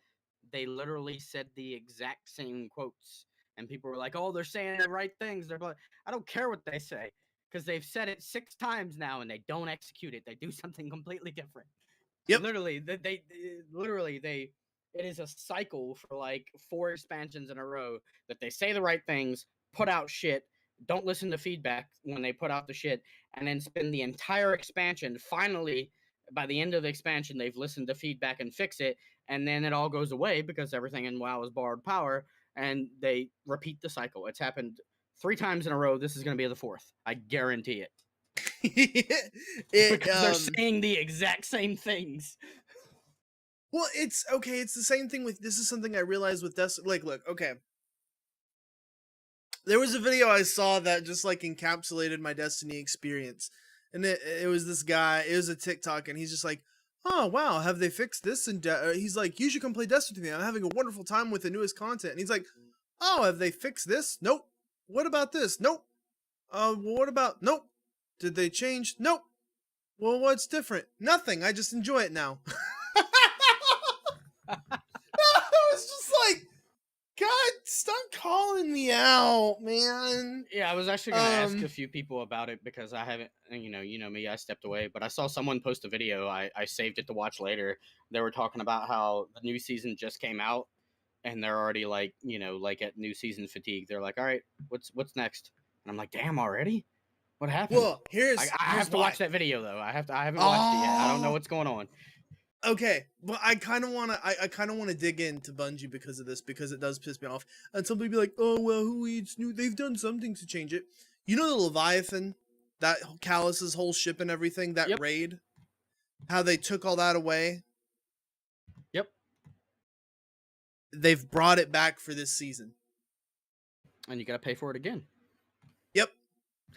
they literally said the exact same quotes. And people were like, oh, they're saying the right things. They're like, I don't care what they say because they've said it 6 times now and they don't execute it. They do something completely different. Yep. Literally, it is a cycle for like 4 expansions in a row that they say the right things, put out shit, don't listen to feedback when they put out the shit, and then spend the entire expansion. Finally, by the end of the expansion, they've listened to feedback and fix it, and then it all goes away because everything in WoW is borrowed power, and they repeat the cycle. It's happened 3 times in a row. This is going to be the 4th. I guarantee it. Because they're saying the exact same things. Well, it's okay. It's the same thing with, this is something I realized with Destiny. Like, look, okay. There was a video I saw that just like encapsulated my Destiny experience. And it was this guy, it was a TikTok, and he's just like, oh, wow, have they fixed this? And he's like, you should come play Destiny with me. I'm having a wonderful time with the newest content. And he's like, oh, have they fixed this? Nope. What about this? Nope. Well, what about, nope. Did they change? Nope. Well, what's different? Nothing. I just enjoy it now. I was just like, God, stop calling me out, man. Yeah, I was actually going to ask a few people about it because I haven't, you know me, I stepped away, but I saw someone post a video. I saved it to watch later. They were talking about how the new season just came out and they're already like, you know, like at new season fatigue. They're like, all right, what's next? And I'm like, damn, already? What happened? Well, I have to watch that video though. I haven't watched it yet. I don't know what's going on. Okay, but I kind of want to dig into Bungie because of this, because it does piss me off. And somebody be like, oh, well, who eats new? They've done something to change it. You know the Leviathan? That Callus's whole ship and everything, that raid? How they took all that away? Yep. They've brought it back for this season. And you got to pay for it again. Yep.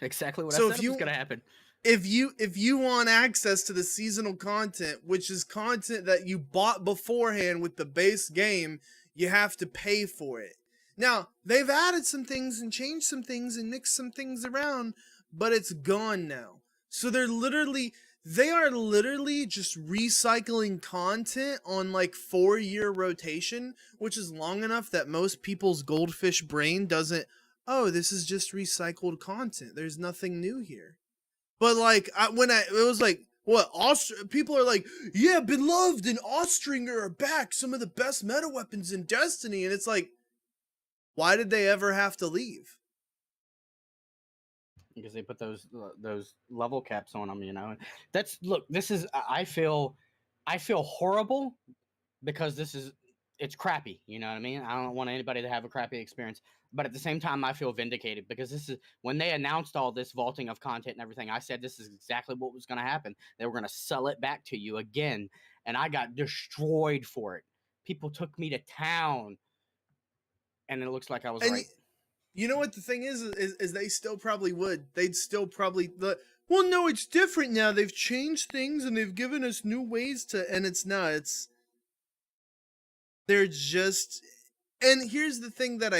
Exactly what I said was going to happen. If you want access to the seasonal content, which is content that you bought beforehand with the base game, you have to pay for it. Now, they've added some things and changed some things and mixed some things around, but it's gone now. So they are literally just recycling content on like 4-year rotation, which is long enough that most people's goldfish brain doesn't, oh, this is just recycled content. There's nothing new here. But like, it was like, what, people are like, yeah, Beloved and Austringer are back, some of the best meta weapons in Destiny, and it's like, why did they ever have to leave? Because they put those level caps on them, you know. This is, I feel horrible because this is it's crappy. You know what I mean? I don't want anybody to have a crappy experience. But at the same time, I feel vindicated because this is when they announced all this vaulting of content and everything. I said this is exactly what was going to happen. They were going to sell it back to you again, and I got destroyed for it. People took me to town, and it looks like I was And right. you know what the thing is they still probably would. They'd still probably well, no, it's different now. They've changed things and they've given us new ways to, and it's not. They're just, and here's the thing that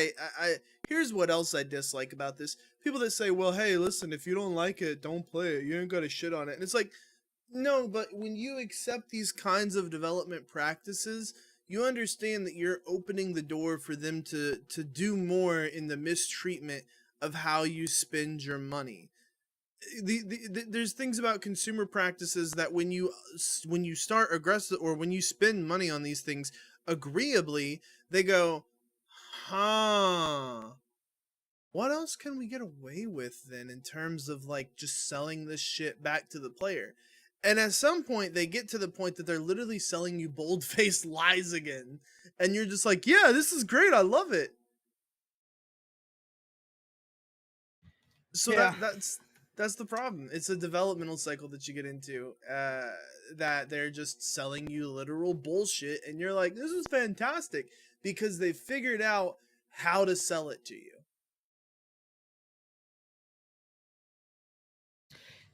here's what else I dislike about this. People that say, well, hey, listen, if you don't like it, don't play it. You ain't got to shit on it. And it's like, no, but when you accept these kinds of development practices, you understand that you're opening the door for them to do more in the mistreatment of how you spend your money. There's things about consumer practices that when you start aggressive, or when you spend money on these things agreeably, they go, huh, what else can we get away with then in terms of like just selling this shit back to the player? And at some point they get to the point that they're literally selling you bold-faced lies again, and you're just like, yeah, this is great, I love it. So Yeah. that's the problem. It's a developmental cycle that you get into, that they're just selling you literal bullshit, and you're like, this is fantastic, because they figured out how to sell it to you.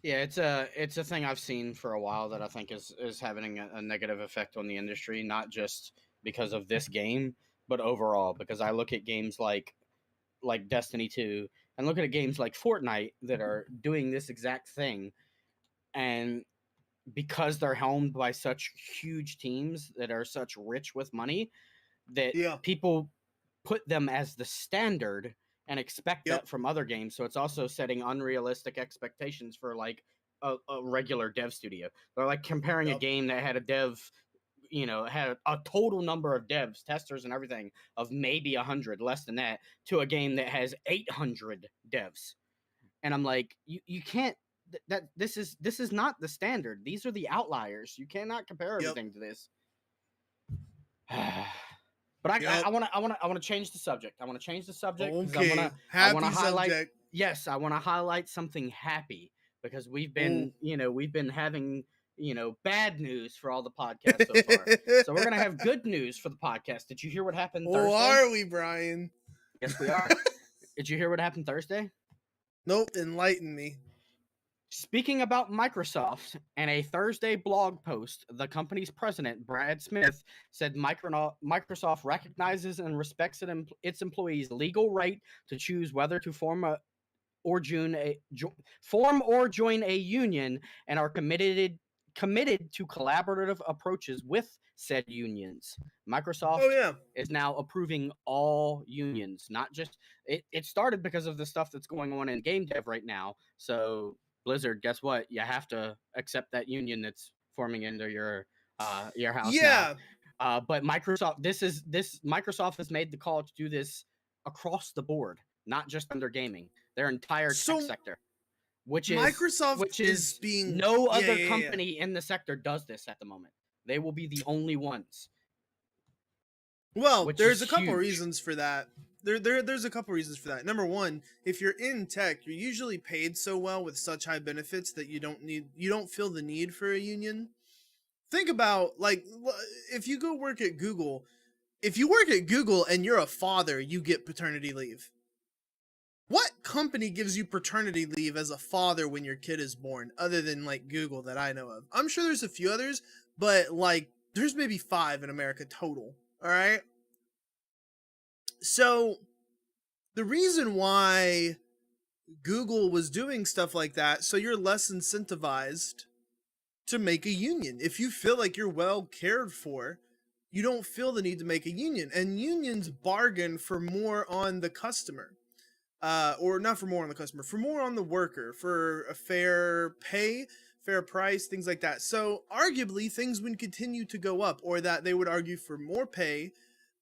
Yeah, it's a thing I've seen for a while that I think is having a negative effect on the industry, not just because of this game, but overall. Because I look at games like Destiny 2 and look at games like Fortnite that are doing this exact thing, and because they're helmed by such huge teams that are such rich with money, that Yeah. people put them as the standard and expect Yep. that from other games. So it's also setting unrealistic expectations for like a regular dev studio. They're like comparing a Yep. game that had a dev, had a total number of devs, testers, and everything of maybe 100, less than that, to a game that has 800 devs. And I'm like, you can't. That this is not the standard. These are the outliers. You cannot compare Yep. everything to this. But Yep. I want to change the subject. I want to change the subject because Okay. I want to Happy highlight. subject. Yes, I want to highlight something happy because Ooh. we've been having bad news for all the podcasts so far. So we're gonna have good news for the podcast. Did you hear what happened Oh, Thursday? are we, Brian? Yes, we are. Did you hear what happened Thursday? Nope. Enlighten me. Speaking about Microsoft, in a Thursday blog post, the company's president, Brad Smith, said Microsoft recognizes and respects its employees' legal right to choose whether to form or join a union, and are committed to collaborative approaches with said unions. Oh Microsoft yeah. is now approving all unions, not just it started because of the stuff that's going on in game dev right now. So Blizzard, guess what? You have to accept that union that's forming into your house now. Yeah. But Microsoft has made the call to do this across the board, not just under gaming, their entire tech So sector, which Microsoft is is being, no yeah, other yeah, yeah, yeah. company in the sector does this at the moment. They will be the only ones, Well, which there's is a couple huge. reasons for that. There's a couple reasons for that. Number one, if you're in tech, you're usually paid so well with such high benefits that you don't feel the need for a union. Think about, like, if you go work at Google, if you work at Google and you're a father, you get paternity leave. What company gives you paternity leave as a father when your kid is born, other than like Google that I know of? I'm sure there's a few others, but like there's maybe 5 in America total. All right. So the reason why Google was doing stuff like that, so you're less incentivized to make a union. If you feel like you're well cared for, you don't feel the need to make a union. And unions bargain for more on the customer. Or not for more on the customer, for more on the worker, for a fair pay, fair price, things like that. So arguably things would continue to go up, or that they would argue for more pay,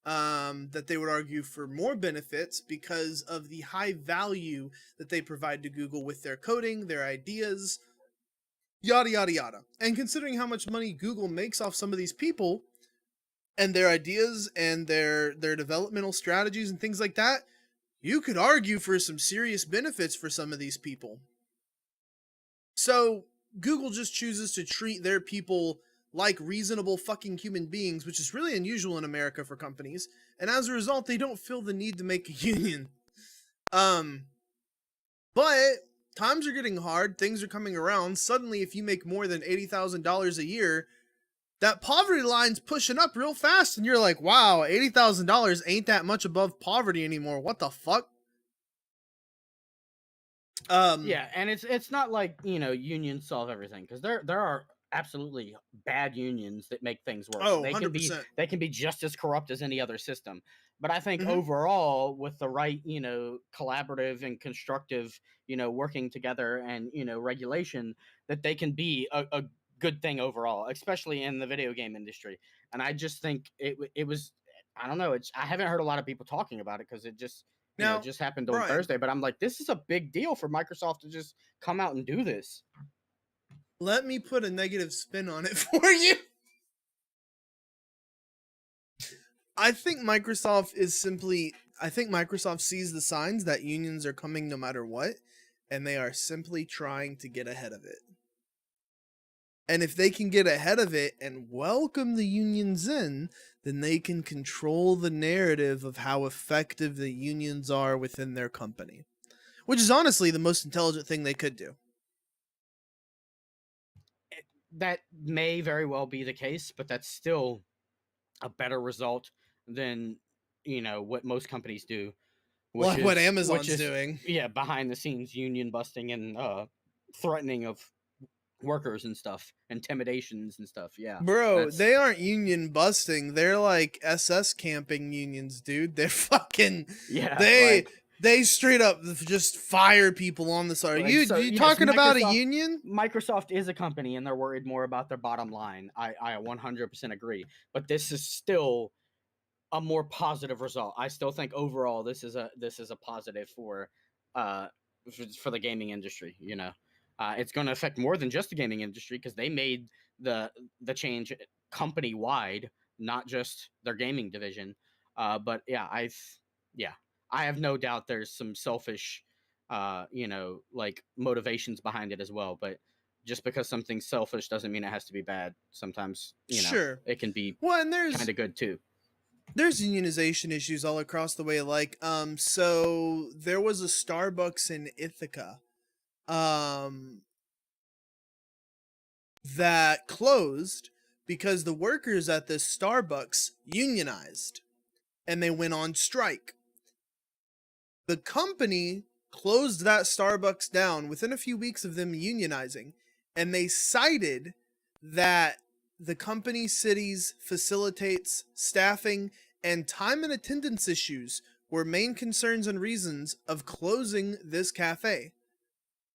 that they would argue for more benefits because of the high value that they provide to Google with their coding, their ideas, yada, yada, yada. And considering how much money Google makes off some of these people, and their ideas and their developmental strategies and things like that, you could argue for some serious benefits for some of these people. So Google just chooses to treat their people like reasonable fucking human beings, which is really unusual in America for companies, and as a result, they don't feel the need to make a union. But times are getting hard, things are coming around. Suddenly, if you make more than $80,000 a year, that poverty line's pushing up real fast, and you're like, wow, $80,000 ain't that much above poverty anymore. What the fuck? Yeah, and it's not like, you know, unions solve everything, because there are absolutely bad unions that make things worse. Oh, 100%. They can be just as corrupt as any other system. But I think Mhm. overall, with the right, you know, collaborative and constructive, you know, working together and, you know, regulation, that they can be a good thing overall, especially in the video game industry. And I just think it was, I don't know, it's, I haven't heard a lot of people talking about it because it just, you know, Now, just happened on Brian, Thursday. But I'm like, this is a big deal for Microsoft to just come out and do this. let me put a negative spin on it for you. I think Microsoft sees the signs that unions are coming no matter what, and they are simply trying to get ahead of it. And if they can get ahead of it and welcome the unions in, then they can control the narrative of how effective the unions are within their company, which is honestly the most intelligent thing they could do. That may very well be the case, but that's still a better result than, you know, what most companies do, Like what which Amazon's is doing. yeah, behind the scenes union busting and threatening of workers and stuff, intimidations and stuff. Yeah, Bro, that's they aren't union busting. They're like SS camping unions, dude. They're fucking yeah, they like they straight up just fire people on the side. so You yes, talking about a union? Microsoft is a company and they're worried more about their bottom line. I 100% agree, but this is still a more positive result. I still think overall this is a positive uh for the gaming industry. You know, it's going to affect more than just the gaming industry because they made the change company wide, not just their gaming division. But yeah, yeah, I have no doubt there's some selfish, you know, like motivations behind it as well. But just because something's selfish doesn't mean it has to be bad. Sometimes, you know, Sure. it can be Well, and kind of good too. there's unionization issues all across the way. Like, so there was a Starbucks in Ithaca, um, that closed because the workers at this Starbucks unionized and they went on strike. The company closed that Starbucks down within a few weeks of them unionizing, and they cited that the company cities facilitates staffing and time and attendance issues were main concerns and reasons of closing this cafe.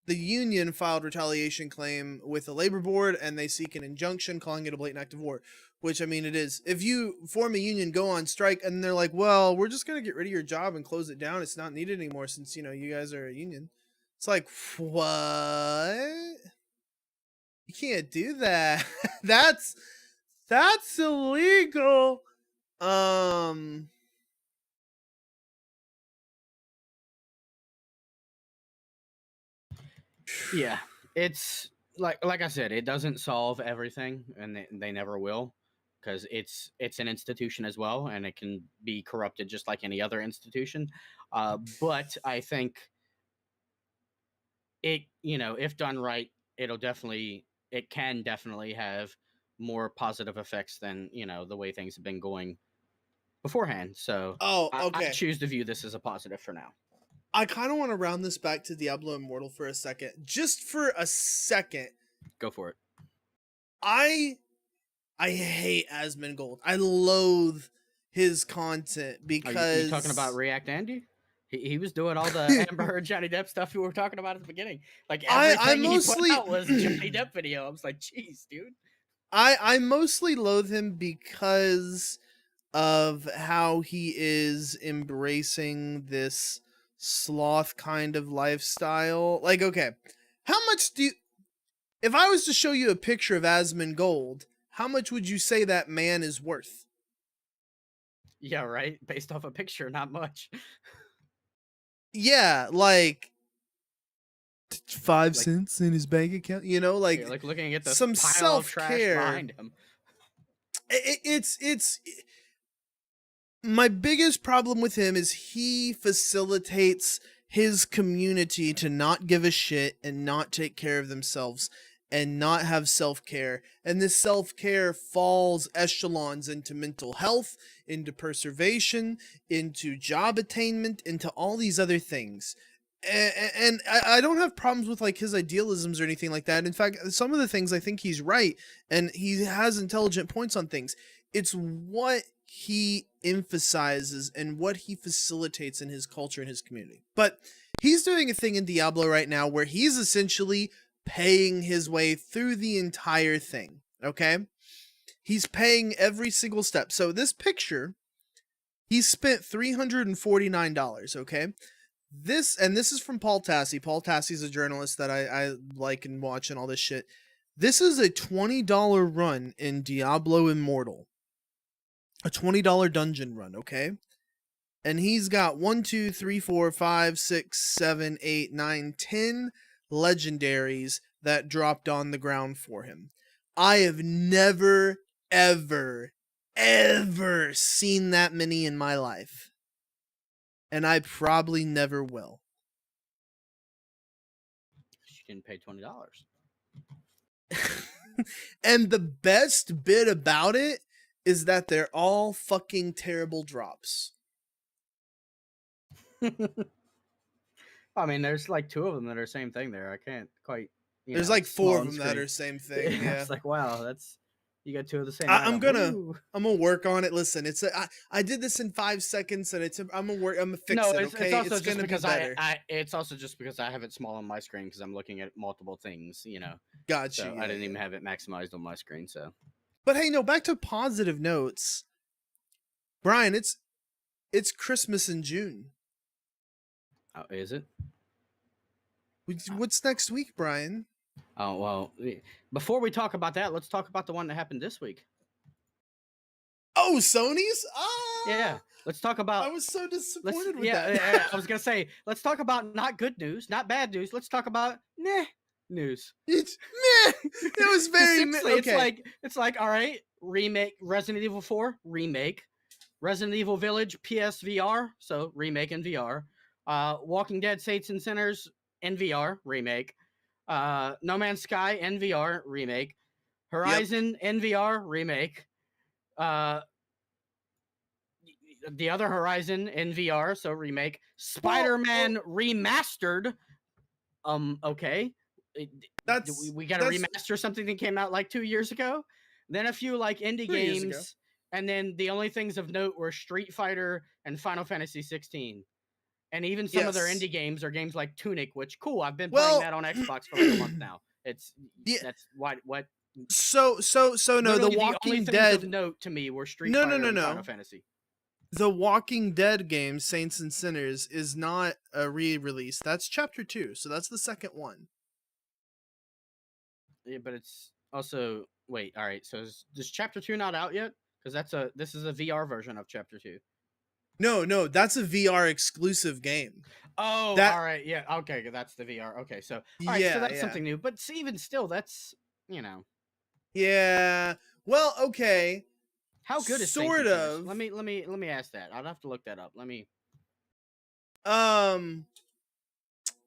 The union filed retaliation claim with the labor board and they seek an injunction calling it a blatant act of war, which I mean it is. If you form a union, go on strike, and they're like, well, we're just going to get rid of your job and close it down, it's not needed anymore since, you know, you guys are a union. It's like, what? You can't do that. that's that's illegal. Um Yeah, it's like I said, it doesn't solve everything, and they never will, because it's an institution as well, and it can be corrupted just like any other institution. But I think it, you know, if done right, it can definitely have more positive effects than, you know, the way things have been going beforehand. So oh, I okay. choose to view this as a positive for now. I kind of want to round this back to Diablo Immortal for a second. Just for a second. Go for it. I I hate Asmongold. I loathe his content Are you talking about because React Andy? He was doing all the Amber Heard Johnny Depp stuff we were talking about at the beginning. Like I everything he put mostly out was Johnny Depp video. I was like, jeez, dude. I mostly loathe him because of how he is embracing this sloth kind of lifestyle. Like, okay, how much do you, if I was to show you a picture of Asmongold, how much would you say that man is worth? Yeah, right. Based off a picture, not much. Yeah, like 5 Like, cents in his bank account, you know, yeah, like like looking at this some pile of trash self-care. behind him. It's my biggest problem with him is he facilitates his community to not give a shit and not take care of themselves and not have self-care. And this self-care falls echelons into mental health, into preservation, into job attainment, into all these other things. And I don't have problems with like his idealisms or anything like that. In fact, some of the things I think he's right and he has intelligent points on things. It's what he emphasizes and what he facilitates in his culture and his community. But he's doing a thing in Diablo right now where he's essentially paying his way through the entire thing. Okay? He's paying every single step. So this picture, he spent $349, okay? This is from Paul Tassi. Paul Tassi's a journalist that I like and watch and all this shit. This is a $20 run in Diablo Immortal. A $20 dungeon run, okay? And he's got 1, 2, 3, 4, 5, 6, 7, 8, 9, 10 legendaries that dropped on the ground for him. I have never, ever, ever seen that many in my life. And I probably never will. She didn't pay $20. And the best bit about it is that they're all fucking terrible drops. I mean, there's like 2 of them that are same thing there. I can't quite. There's like 4 of them that are same thing. Yeah, it's like, wow, that's, you got 2 of the same. I'm gonna Woo. work on it. Listen, I did this in 5 seconds, and I'm gonna fix No, it. it's Okay, also it's just gonna be because better. it's also just because I have it small on my screen because I'm looking at multiple things, you know. Gotcha. So Yeah, I didn't yeah. even have it maximized on my screen. So, But hey, no, back to positive notes. Brian, it's Christmas in June. is it? What's next week, Brian? Oh well. Before we talk about that, let's talk about the one that happened this week. Oh, Sony's? Ah, Yeah, let's talk about. I was so disappointed with that. Yeah, I was gonna say, let's talk about not good news, not bad news. Let's talk about news. It's meh. It was very meh. Okay. It's like all right, remake Resident Evil 4 remake, Resident Evil Village PSVR, so remake in VR. Walking Dead Saints and Sinners in VR remake. No Man's Sky in VR remake. Horizon in VR remake. The other Horizon in VR, so remake. Spider-Man remastered. Okay. We got to remaster something that came out like 2 years ago. Then a few like indie games, and then the only things of note were Street Fighter and Final Fantasy 16. And even some of their indie games are games like Tunic, which cool. I've been playing that on Xbox for like a month now. That's what. So no, The Walking Dead of note to me were Street Fighter and Final Fantasy. The Walking Dead game, Saints and Sinners, is not a re-release. That's Chapter 2, so that's the second one. Yeah, but it's also wait. All right, so is Chapter 2 not out yet? Because this is a VR version of Chapter 2. No, that's a VR exclusive game. Oh, all right, yeah, okay, that's the VR. Okay, so all right, so that's something new. But even still, that's Yeah. Well, okay. How good is sort of? Let me ask that. I'll have to look that up. Let me.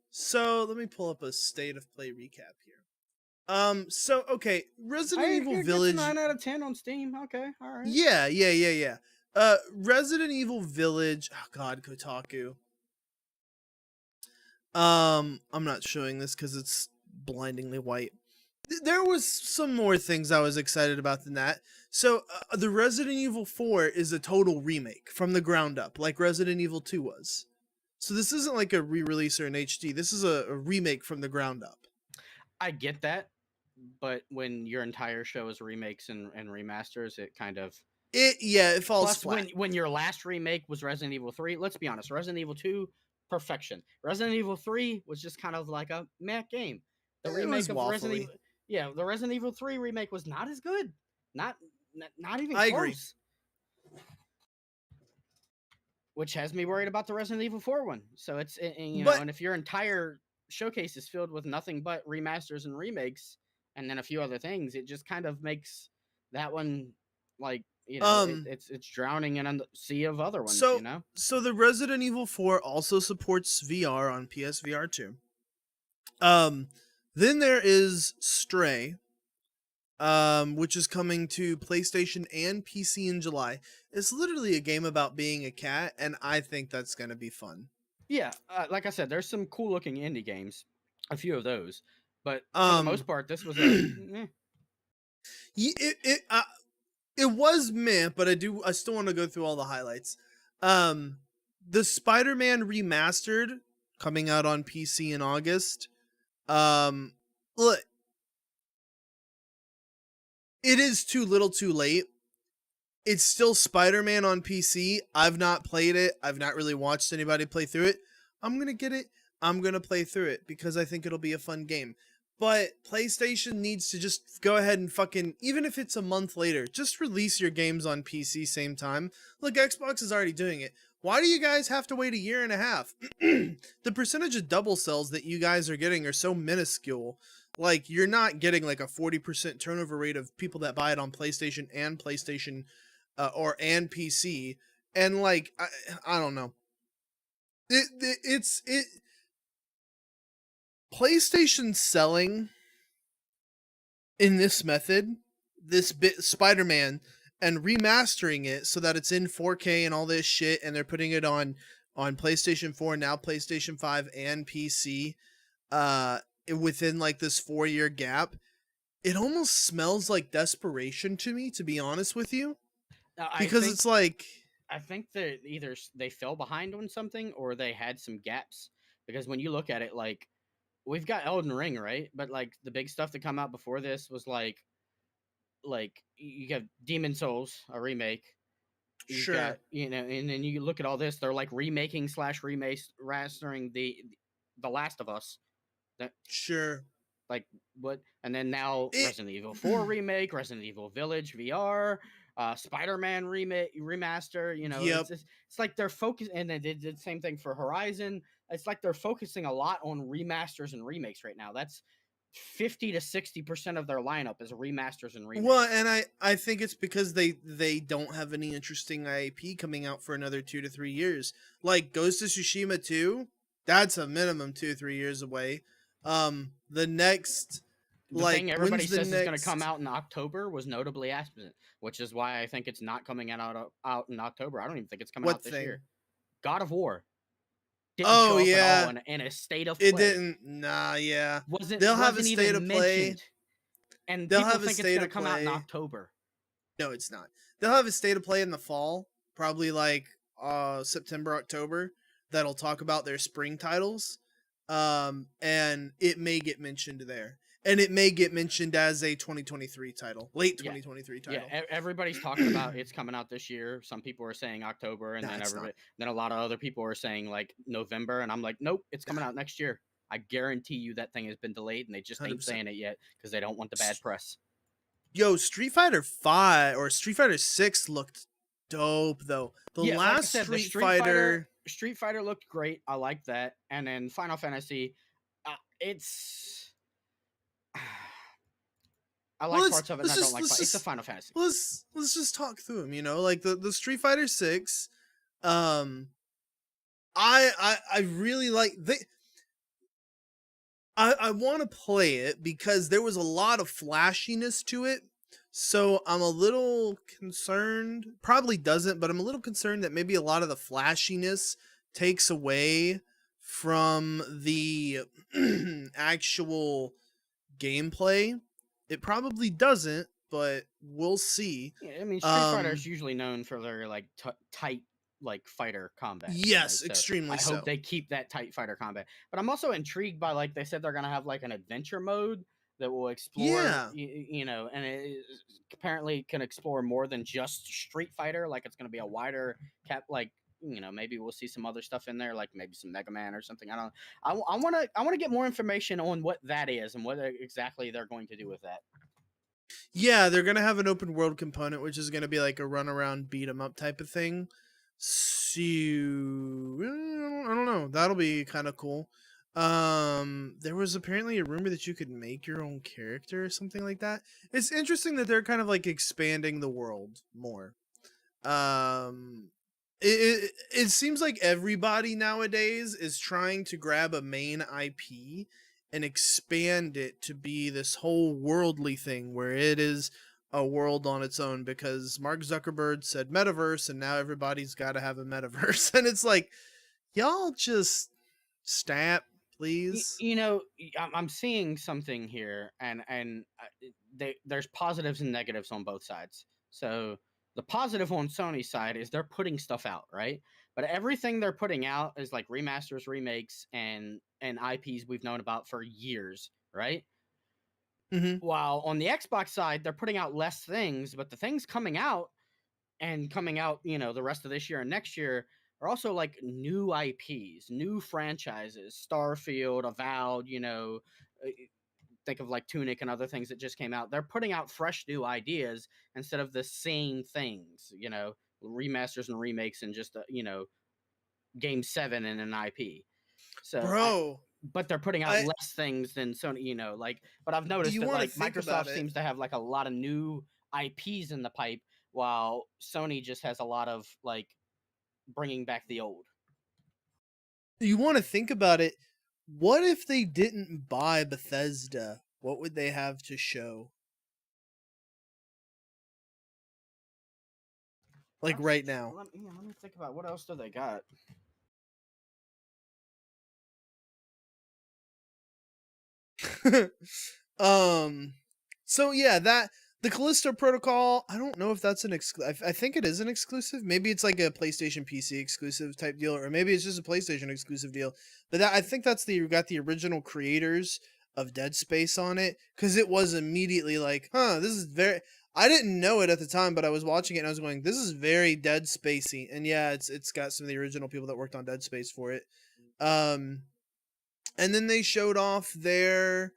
So let me pull up a state of play recap here. So okay, Resident Evil Village. 9 out of 10 on Steam. Okay, all right. Yeah. Resident Evil Village. Oh God, Kotaku. I'm not showing this because it's blindingly white. There was some more things I was excited about than that. So the Resident Evil 4 is a total remake from the ground up, like Resident Evil 2 was. So this isn't like a re-release or an HD. This is a remake from the ground up. I get that, but when your entire show is remakes and remasters, it kind of it falls flat. When your last remake was Resident Evil 3, let's be honest, Resident Evil 2, perfection. Resident Evil 3 was just kind of like a meh game. The remake of Resident Evil, the Resident Evil 3 remake was not as good. Not even close. I agree. which has me worried about the Resident Evil 4 one. So it's you know, But and if your entire showcase is filled with nothing but remasters and remakes, and then a few other things, it just kind of makes that one like you know um it's drowning in a sea of other ones. You so know. so the Resident Evil 4 also supports VR on PSVR 2. Um then there is Stray, which is coming to PlayStation and PC in July. It's literally a game about being a cat, and I think that's going to be fun. Yeah, like I said, there's some cool looking indie games, a few of those, but for the most Um part, this was a it it was meh, but I still want to go through all the highlights. Um the Spider-Man remastered coming out on PC in August. Look, it is too little too late. It's still Spider-Man on PC. I've not played it. I've not really watched anybody play through it. I'm going to get it. I'm going to play through it because I think it'll be a fun game. But PlayStation needs to just go ahead and fucking, even if it's a month later, just release your games on PC same time. Look, Xbox is already doing it. Why do you guys have to wait a year and a half? The percentage of double sells that you guys are getting are so minuscule. Like, you're not getting like a 40% turnover rate of people that buy it on PlayStation and PlayStation and PC, and like I don't know. It's PlayStation selling in this method, this bit Spider-Man, and remastering it so that it's in 4K and all this shit, and they're putting it on PlayStation 4 now, PlayStation 5 and PC, within like this 4-year gap. It almost smells like desperation to me, to be honest with you. I Because think it's like, I think that either they fell behind on something or they had some gaps. Because when you look at it, like we've got Elden Ring, right? But like the big stuff that come out before this was like you got Demon Souls, a remake. You've got sure, and then you look at all this, they're like remaking slash remastering the Last of Us. That sure. like what? And then now It Resident Evil 4 remake, Resident Evil Village VR, Spider-Man remake remaster. You know, yep. it's like they're focused, and they did the same thing for Horizon. It's like they're focusing a lot on remasters and remakes right now. That's 50 to 60% of their lineup is remasters and Well, remakes. and I think it's because they don't have any interesting IP coming out for another 2 to 3 years. Like Ghost of Tsushima 2, that's a minimum 2 3 years away. The next, The thing like, everybody when's the says is going to come next? out in October was notably absent, which is why I think it's not coming out in October. I don't even think it's coming What out this thing? year. God of War didn't Oh show up at all yeah, in a state of it play. didn't. Nah, yeah. Wasn't They'll have a wasn't state even of play. mentioned, and They'll people have a think it's state going to of come out in play. October. No, it's not. They'll have a state of play in the fall, probably like September, October, that'll talk about their spring titles. And it may get mentioned there. And it may get mentioned as a 2023 title, late Yeah, 2023 yeah. title. Everybody's talking about it's coming out this year. Some people are saying October, and Nah, then it's not. then a lot of other people are saying like November, and I'm like, nope, it's coming out next year. I guarantee you that thing has been delayed, and they just ain't 100%. saying it yet because they don't want the bad press. Yo, Street Fighter 5 or Street Fighter 6 looked dope though. The Yeah, like I last said, the Street Fighter, Street Fighter looked great. I like that, and then Final Fantasy, it's. I well, like parts of it, and I don't like. let's It's a just Final Fantasy. let's just talk through them, like the Street Fighter 6. um I really like they I want to play it because there was a lot of flashiness to it. So I'm a little concerned, probably doesn't, but I'm a little concerned that maybe a lot of the flashiness takes away from the actual gameplay. It probably doesn't, but we'll see. Yeah, I mean, Street Fighter is Um usually known for their like tight like fighter combat, yes, So extremely I hope so. they keep that tight fighter combat. But I'm also intrigued by like they said they're gonna have like an adventure mode that will explore, Yeah, and apparently can explore more than just Street Fighter. Like it's gonna be a wider cap, like maybe we'll see some other stuff in there, like maybe some Mega Man or something. I don't. I want to get more information on what that is and what exactly they're going to do with that. yeah, they're gonna have an open world component, which is gonna be like a run around beat 'em up type of thing. See, I don't know. That'll be kind of cool. There was apparently a rumor that you could make your own character or something like that. It's interesting that they're kind of like expanding the world more. Um, it seems like everybody nowadays is trying to grab a main IP and expand it to be this whole worldly thing where it is a world on its own, because Mark Zuckerberg said metaverse and now everybody's got to have a metaverse. And it's like, y'all just stop, please. I'm seeing something here, and there's positives and negatives on both sides. So the positive on Sony's side is they're putting stuff out, right? But everything they're putting out is like remasters, remakes, and IPs we've known about for years, right? Hmm. While on the Xbox side, they're putting out less things, but the things coming out, the rest of this year and next year are also like new IPs, new franchises, Starfield, Avowed, uh, think of like Tunic and other things that just came out. They're putting out fresh new ideas instead of the same things, remasters and remakes and just, game 7 and an IP. So Bro, but they're putting out I less things than Sony, but I've noticed you that want to like think about Microsoft it. seems to have like a lot of new IPs in the pipe, while Sony just has a lot of like bringing back the old. You want to think about it. What if they didn't buy Bethesda? What would they have to show? Like right now. Let me think about what else do they got. um so yeah, that the Callisto Protocol, I don't know if that's an I think it is an exclusive. Maybe it's like a PlayStation PC exclusive type deal, or maybe it's just a PlayStation exclusive deal. But I think that's got the original creators of Dead Space on it, cuz it was immediately like, "Huh, this is very." I didn't know it at the time, but I was watching it and I was going, "This is very Dead Spacey." And yeah, it's got some of the original people that worked on Dead Space for it. Um and then their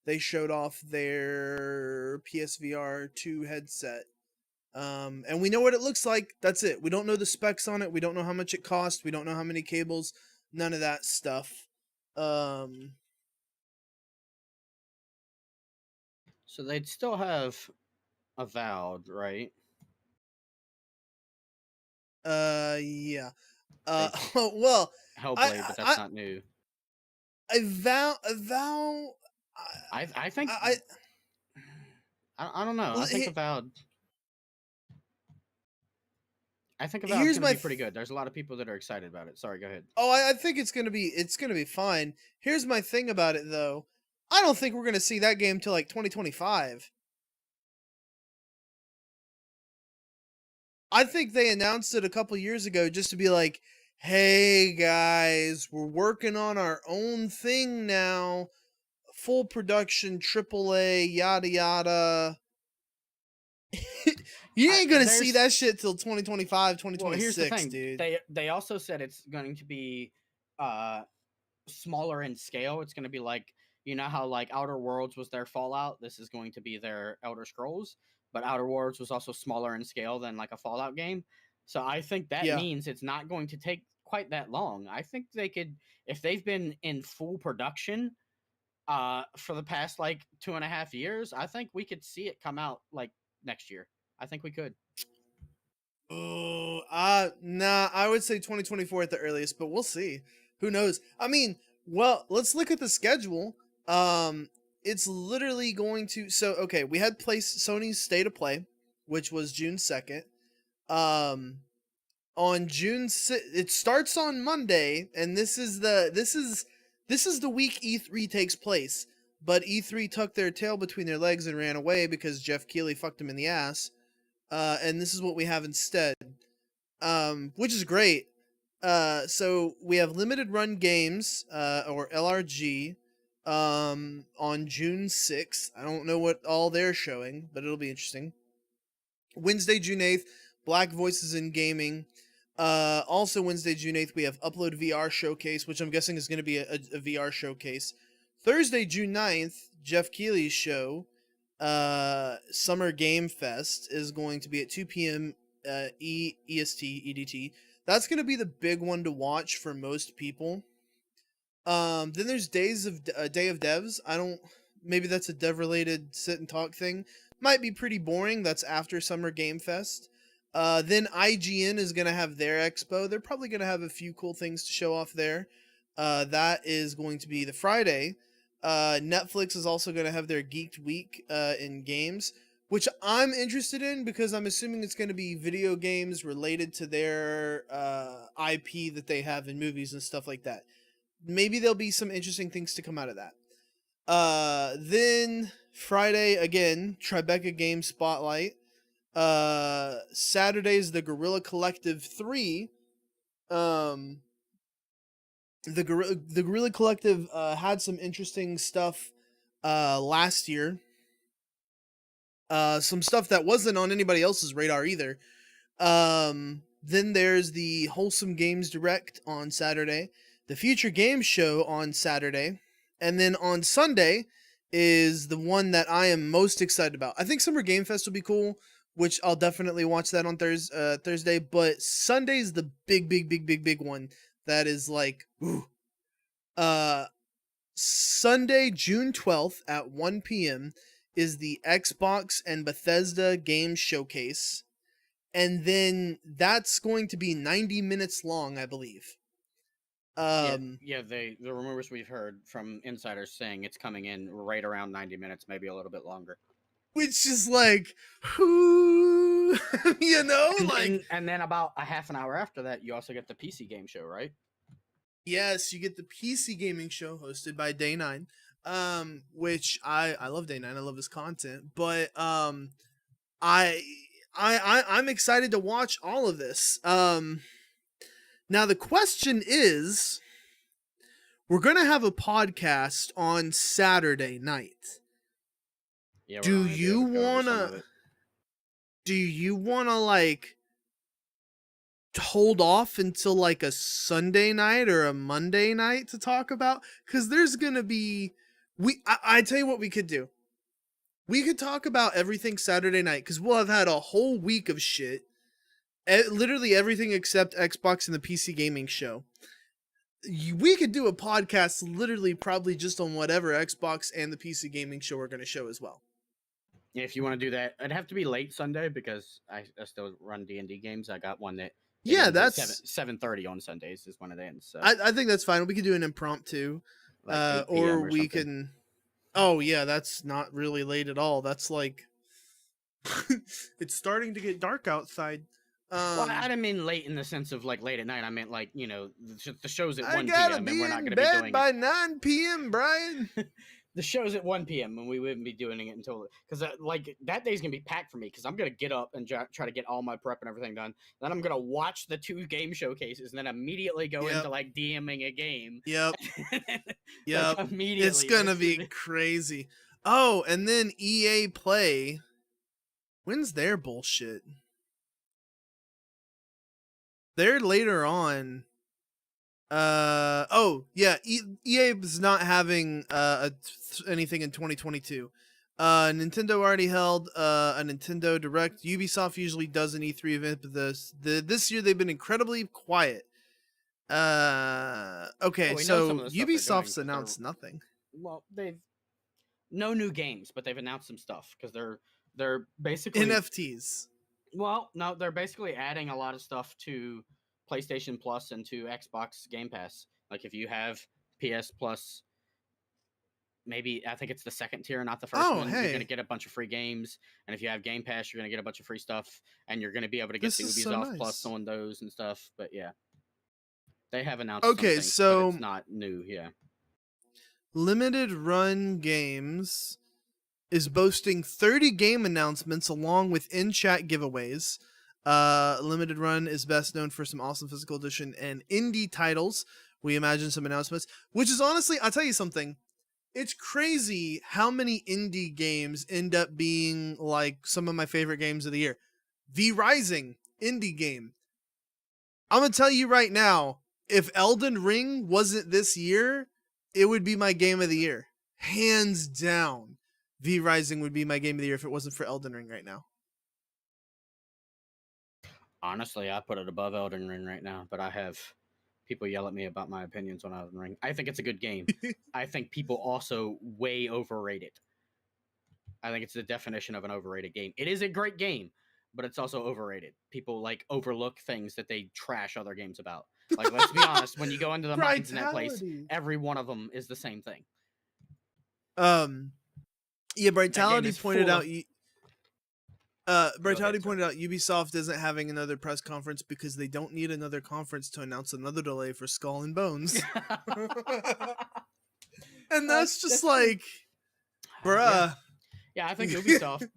they showed off their PSVR 2 headset. And we know what it looks like. That's it. We don't know the specs on it. We don't know how much it costs. We don't know how many cables. None of that stuff. Um, So they'd still have Avowed, right? yeah. They Well, I, Hellblade, but that's I, not new. I vow, I think I, I don't know. I I think Avowed's here's going to my be pretty good. There's a lot of people that are excited about it. Sorry, go ahead. oh, I think it's gonna be fine. Here's my thing about it though. I don't think we're gonna see that game till like 2025. I think they announced it a couple years ago just to be like, "Hey guys, we're working on our own thing now, full production, AAA, yada yada." You ain't gonna see There's that shit till 2025, Well, here's the 2026, thing. dude. They also said it's going to be uh smaller in scale. It's going to be like, how like Outer Worlds was their Fallout. This is going to be their Elder Scrolls, but Outer Worlds was also smaller in scale than like a Fallout game. So I think that Yeah. means it's not going to take quite that long. I think they could, if they've been in full production for the past like 2.5 years, I think we could see it come out like next year. I think we could. Oh, nah, I would say 2024 at the earliest, but we'll see. Who knows? I mean, well, let's look at the schedule. It's literally going to, so okay, we had Sony's State of Play, which was June 2nd. Um on it starts on Monday, and this is the week E3 takes place. But E3 tucked their tail between their legs and ran away because Jeff Keighley fucked him in the ass. And this is what we have instead, which is great. So we have limited run games, or LRG, on June 6th. I don't know what all they're showing, but it'll be interesting. Wednesday, June 8th, Black Voices in Gaming. Also Wednesday, June 8th, we have Upload VR Showcase, which I'm guessing is going to be a VR showcase. Thursday, June 9th, Jeff Keighley's show. Summer Game Fest is going to be at 2 p.m. EST EDT. That's going to be the big one to watch for most people. Then there's Day of Devs. I don't, maybe that's a dev related sit and talk thing. Might be pretty boring. That's after Summer Game Fest. Then IGN is gonna have their expo. They're probably gonna have a few cool things to show off there. That is going to be the Friday. Netflix is also gonna have their Geeked Week in games, which I'm interested in because I'm assuming it's gonna be video games related to their IP that they have in movies and stuff like that. Maybe there'll be some interesting things to come out of that. Then Friday again, Tribeca Game Spotlight. Saturday's the Guerrilla Collective 3. The Guerrilla Collective had some interesting stuff last year. Some stuff that wasn't on anybody else's radar either. Then there's the Wholesome Games Direct on Saturday, the Future Games Show on Saturday, and then on Sunday is the one that I am most excited about. I think Summer Game Fest will be cool, which I'll definitely watch that on Thursday, but Sunday's the big one that is like, ooh. Sunday, June 12th at 1 p.m. is the Xbox and Bethesda Game Showcase. And then that's going to be 90 minutes long, I believe. The rumors we've heard from insiders saying it's coming in right around 90 minutes, maybe a little bit longer. Which is like, who, you know, and then about a half an hour after that, you also get the PC game show, right? Yes, you get the PC gaming show hosted by Day 9, which I love Day 9. I love his content, but I'm excited to watch all of this. Now the question is, we're gonna have a podcast on Saturday night. Yeah, do you wanna like hold off until like a Sunday night or a Monday night to talk about? Because there's gonna be I tell you what we could do. We could talk about everything Saturday night because we'll have had a whole week of shit. Literally everything except Xbox and the PC gaming show. We could do a podcast literally probably just on whatever Xbox and the PC gaming show are going to show as well. Yeah, if you want to do that, it'd have to be late Sunday because I still run D&D games. I got one that that's 7:30 on Sundays is when it ends. So. I think that's fine. We could do an impromptu, or we can. Oh yeah, that's not really late at all. That's like it's starting to get dark outside. Well, I didn't mean late in the sense of like late at night. I meant like, you know, the show's at 1 p.m. and we're not going to be doing by it. 9 p.m., Brian. The show's at 1 p.m. and we wouldn't be doing it until because like that day's gonna be packed for me because I'm gonna get up and try to get all my prep and everything done. Then I'm gonna watch the 2 game showcases and then immediately go into like DMing a game. Yep. Yep. Like, immediately, it's gonna be crazy. Oh, and then EA Play. When's their bullshit? They're later on. EA is not having anything in 2022. Nintendo already held a Nintendo Direct. Ubisoft usually does an E3 event, but this year they've been incredibly quiet. Okay, so Ubisoft's announced nothing. Well, they've no new games, but they've announced some stuff because they're basically NFTs. Well, no, they're basically adding a lot of stuff to PlayStation Plus and to Xbox Game Pass. Like if you have PS Plus, maybe I think it's the second tier, not the first one. You're gonna get a bunch of free games, and if you have Game Pass, you're gonna get a bunch of free stuff, and you're gonna be able to get the Ubisoft Plus on those and stuff. But yeah, they have announced. Okay, so but it's not new. Yeah, Limited Run Games is boasting 30 game announcements along with in-chat giveaways. Limited Run is best known for some awesome physical edition and indie titles. We imagine some announcements, which is honestly, I'll tell you something. It's crazy how many indie games end up being like some of my favorite games of the year. V Rising, indie game. I'm going to tell you right now, if Elden Ring wasn't this year, it would be my game of the year. Hands down. V Rising would be my game of the year if it wasn't for Elden Ring right now. Honestly, I put it above Elden Ring right now, but I have people yell at me about my opinions on Elden Ring. I think it's a good game. I think people also way overrate it. I think it's the definition of an overrated game. It is a great game, but it's also overrated. People like overlook things that they trash other games about. Like, let's be honest, when you go into the mines in that place, Britality. every one of them is the same thing. Yeah, Britality is pointed full out. Britality sir. pointed out Ubisoft isn't having another press conference because they don't need another conference to announce another delay for Skull and Bones. And that's just That's like, bruh. Yeah, I think Ubisoft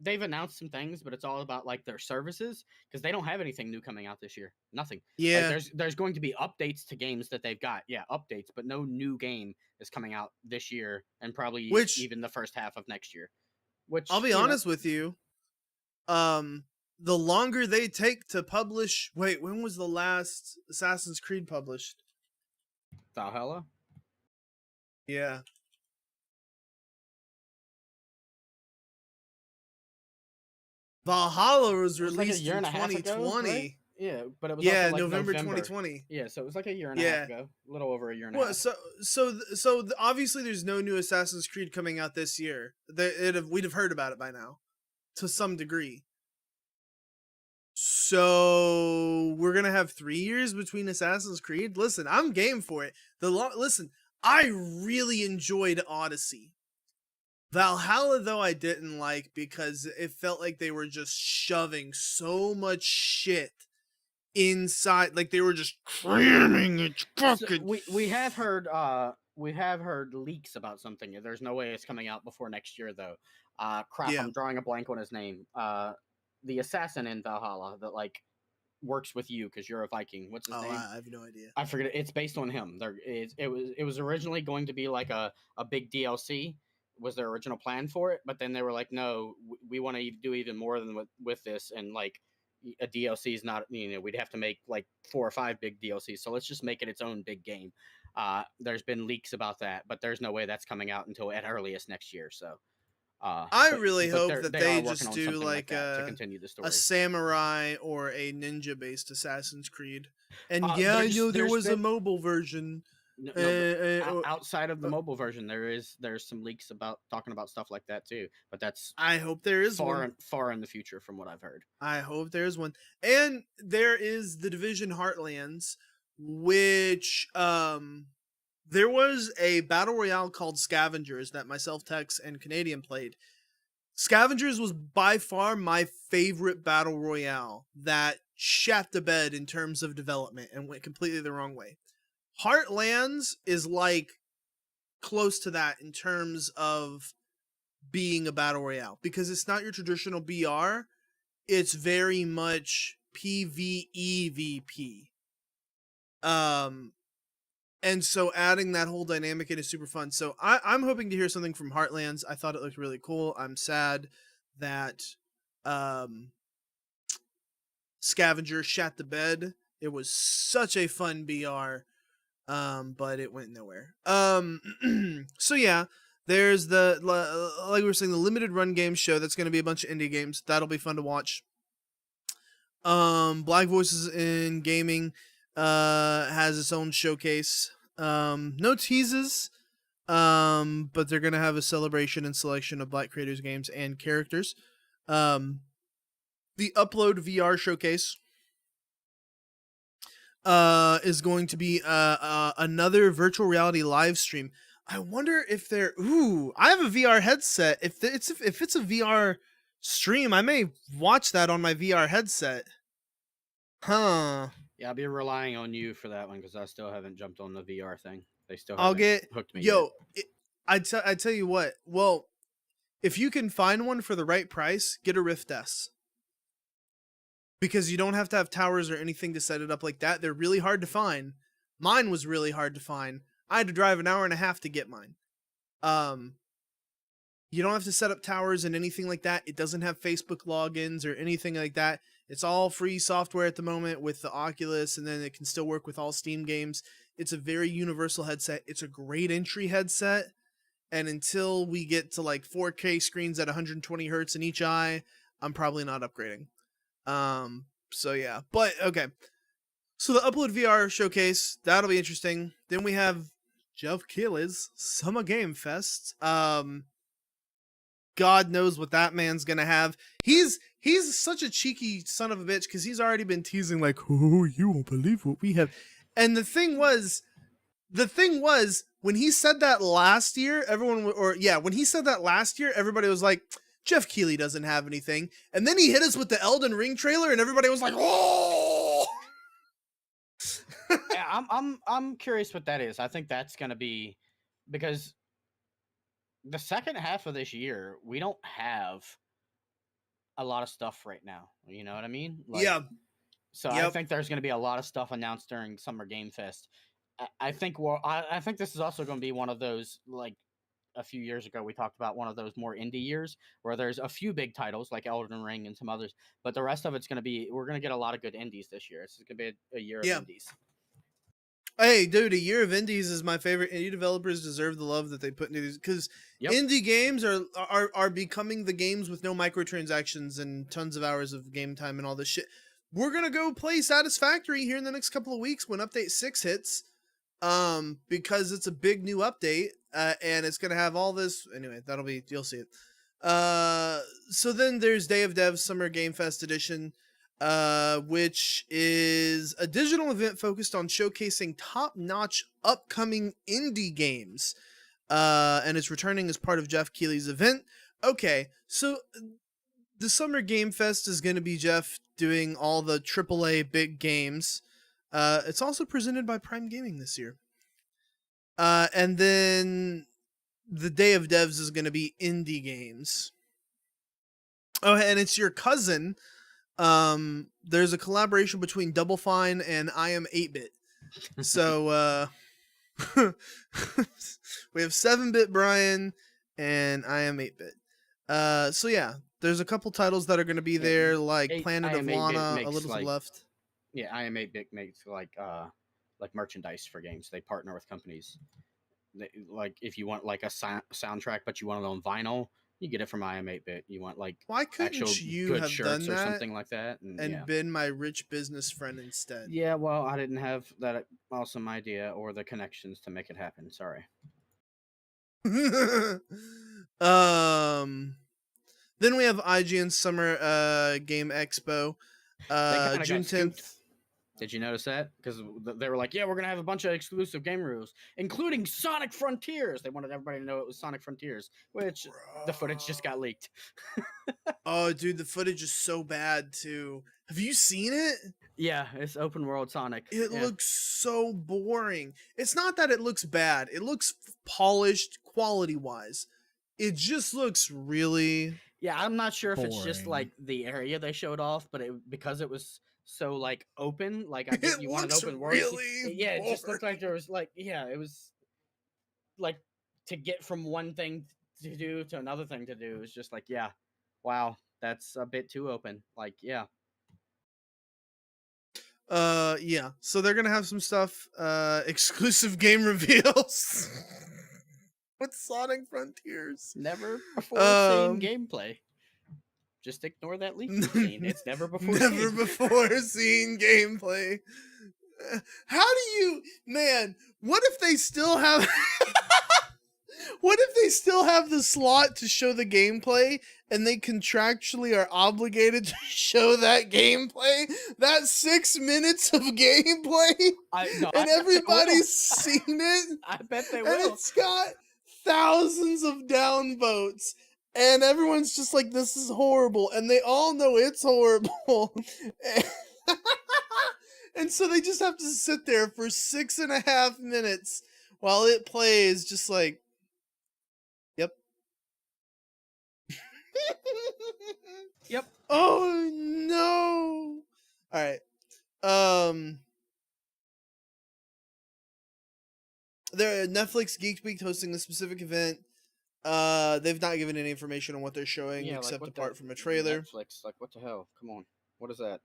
they've announced some things, but it's all about like their services because they don't have anything new coming out this year. Nothing. Yeah. Like there's going to be updates to games that they've got. Yeah, updates, but no new game is coming out this year and probably even the first half of next year. Which I'll be honest with you. The longer they take to publish, wait, when was the last Assassin's Creed published? Valhalla? Yeah. Valhalla was released like in 2020. Right? Yeah, but it was also like November 2020. Yeah, so it was like a year and a half ago, a little over a year and a half. So obviously there's no new Assassin's Creed coming out this year. We'd have heard about it by now, to some degree. So we're gonna have 3 years between Assassin's Creed. Listen, I'm game for it. Listen, I really enjoyed Odyssey. Valhalla, though, I didn't like because it felt like they were just shoving so much shit inside, like they were just cramming it. Fucking. So we have heard leaks about something. There's no way it's coming out before next year, though. Crap, yeah. I'm drawing a blank on his name. The assassin in Valhalla that like works with you because you're a Viking. What's his name? I have no idea. I forget it. It's based on him. It was originally going to be like a big DLC. Was their original plan for it, but then they were like, no, we want to do even more than with this, and like a DLC is not, we'd have to make like 4 or 5 big DLCs, so let's just make it its own big game. There's been leaks about that, but there's no way that's coming out until at earliest next year. So I really hope that they just do like to continue the story. A samurai or a ninja based Assassin's Creed. And I know there was a mobile version. Outside of the mobile version, there's some leaks about talking about stuff like that too. But that's I hope there is far in the future from what I've heard. I hope there's one. And there is the Division Heartlands, which there was a battle royale called Scavengers that myself, Tex, and Canadian played. Scavengers was by far my favorite battle royale that shat the bed in terms of development and went completely the wrong way. Heartlands is like close to that in terms of being a battle royale because it's not your traditional BR. It's very much PvEVP. And so adding that whole dynamic in is super fun. So I'm hoping to hear something from Heartlands. I thought it looked really cool. I'm sad that Scavenger shat the bed. It was such a fun BR, but it went nowhere. So yeah, there's the, like we were saying, the limited run game show. That's going to be a bunch of indie games. That'll be fun to watch. Black Voices in Gaming has its own showcase. No teases, but they're gonna have a celebration and selection of Black creators, games, and characters. The Upload VR showcase is going to be another virtual reality live stream. I wonder if they're I have a VR headset. If it's a VR stream, I may watch that on my VR headset. Huh. Yeah, I'll be relying on you for that one because I still haven't jumped on the VR thing. They still hooked me. I tell you what. Well, if you can find one for the right price, get a Rift S. Because you don't have to have towers or anything to set it up like that. They're really hard to find. Mine was really hard to find. I had to drive an hour and a half to get mine. You don't have to set up towers and anything like that. It doesn't have Facebook logins or anything like that. It's all free software at the moment with the Oculus, and then it can still work with all Steam games. It's a very universal headset. It's a great entry headset. and until we get to like 4K screens at 120 hertz in each eye, I'm probably not upgrading. So yeah, but okay. So the Upload VR showcase, that'll be interesting. Then we have Jeff Keighley's Summer Game Fest. God knows what that man's gonna have. He's such a cheeky son of a bitch because he's already been teasing like, oh, you won't believe what we have. And the thing was, when he said that last year, when he said that last year, everybody was like, Jeff Keighley doesn't have anything. And then he hit us with the Elden Ring trailer, and everybody was like, oh. Yeah, I'm curious what that is. I think that's gonna be because the second half of this year, we don't have a lot of stuff right now. You know what I mean? Like, Yeah. so I think there's going to be a lot of stuff announced during Summer Game Fest. I think I think this is also going to be one of those, like a few years ago we talked about, one of those more indie years where there's a few big titles like Elden Ring and some others, but the rest of it's going to be, we're going to get a lot of good indies this year. It's going to be a year of indies. Hey, dude, a year of indies is my favorite. Indie developers deserve the love that they put into these because indie games are becoming the games with no microtransactions and tons of hours of game time and all this shit. We're gonna go play Satisfactory here in the next couple of weeks when Update 6 hits, because it's a big new update, and it's gonna have all this. Anyway, you'll see it. So then there's Day of Dev Summer Game Fest Edition, which is a digital event focused on showcasing top-notch upcoming indie games, and it's returning as part of Jeff Keighley's event. Okay, so the Summer Game Fest is going to be Jeff doing all the AAA big games. It's also presented by Prime Gaming this year. And then the Day of Devs is going to be indie games. Oh, and it's your cousin. There's a collaboration between Double Fine and I Am 8-Bit. So we have 7-Bit Brian and I Am 8-Bit. So yeah, there's a couple titles that are going to be there, like Planet of Lana, A Little to the Left. Yeah, I Am 8-Bit makes like merchandise for games. They partner with companies. Like if you want like a soundtrack, but you want it on vinyl, you get it from I Am 8-Bit. You want like why couldn't you have done that or something like that, and been my rich business friend instead? Yeah, well, I didn't have that awesome idea or the connections to make it happen. Sorry. Then we have IGN Summer Game Expo, June 10th. Did you notice that? Because they were like, yeah, we're going to have a bunch of exclusive game reveals, including Sonic Frontiers. They wanted everybody to know it was Sonic Frontiers, which the footage just got leaked. Oh, dude, the footage is so bad, too. Have you seen it? Yeah, it's open world Sonic. It looks so boring. It's not that it looks bad. It looks polished quality-wise. It just looks really I'm not sure boring. If it's just like the area they showed off, but because it was so like open, like I get you wanted open world. Really it just looked like there was like it was like to get from one thing to do to another thing to do. It's just like wow, that's a bit too open. Like so they're gonna have some stuff, exclusive game reveals with Sonic Frontiers. Never before seen gameplay. Just ignore that leak scene. It's never before seen gameplay. How do you, man? What if they still have? What if they still have the slot to show the gameplay, and they contractually are obligated to show that gameplay? That 6 minutes of gameplay, and everybody's seen it. I bet they will. And it's got thousands of downvotes. And everyone's just like, this is horrible. And they all know it's horrible. And so they just have to sit there for 6.5 minutes while it plays, just like, yep. Yep. Oh, no. All right. They're Netflix Geek Week hosting a specific event. They've not given any information on what they're showing, except apart from a trailer. Netflix, like what the hell? Come on, what is that?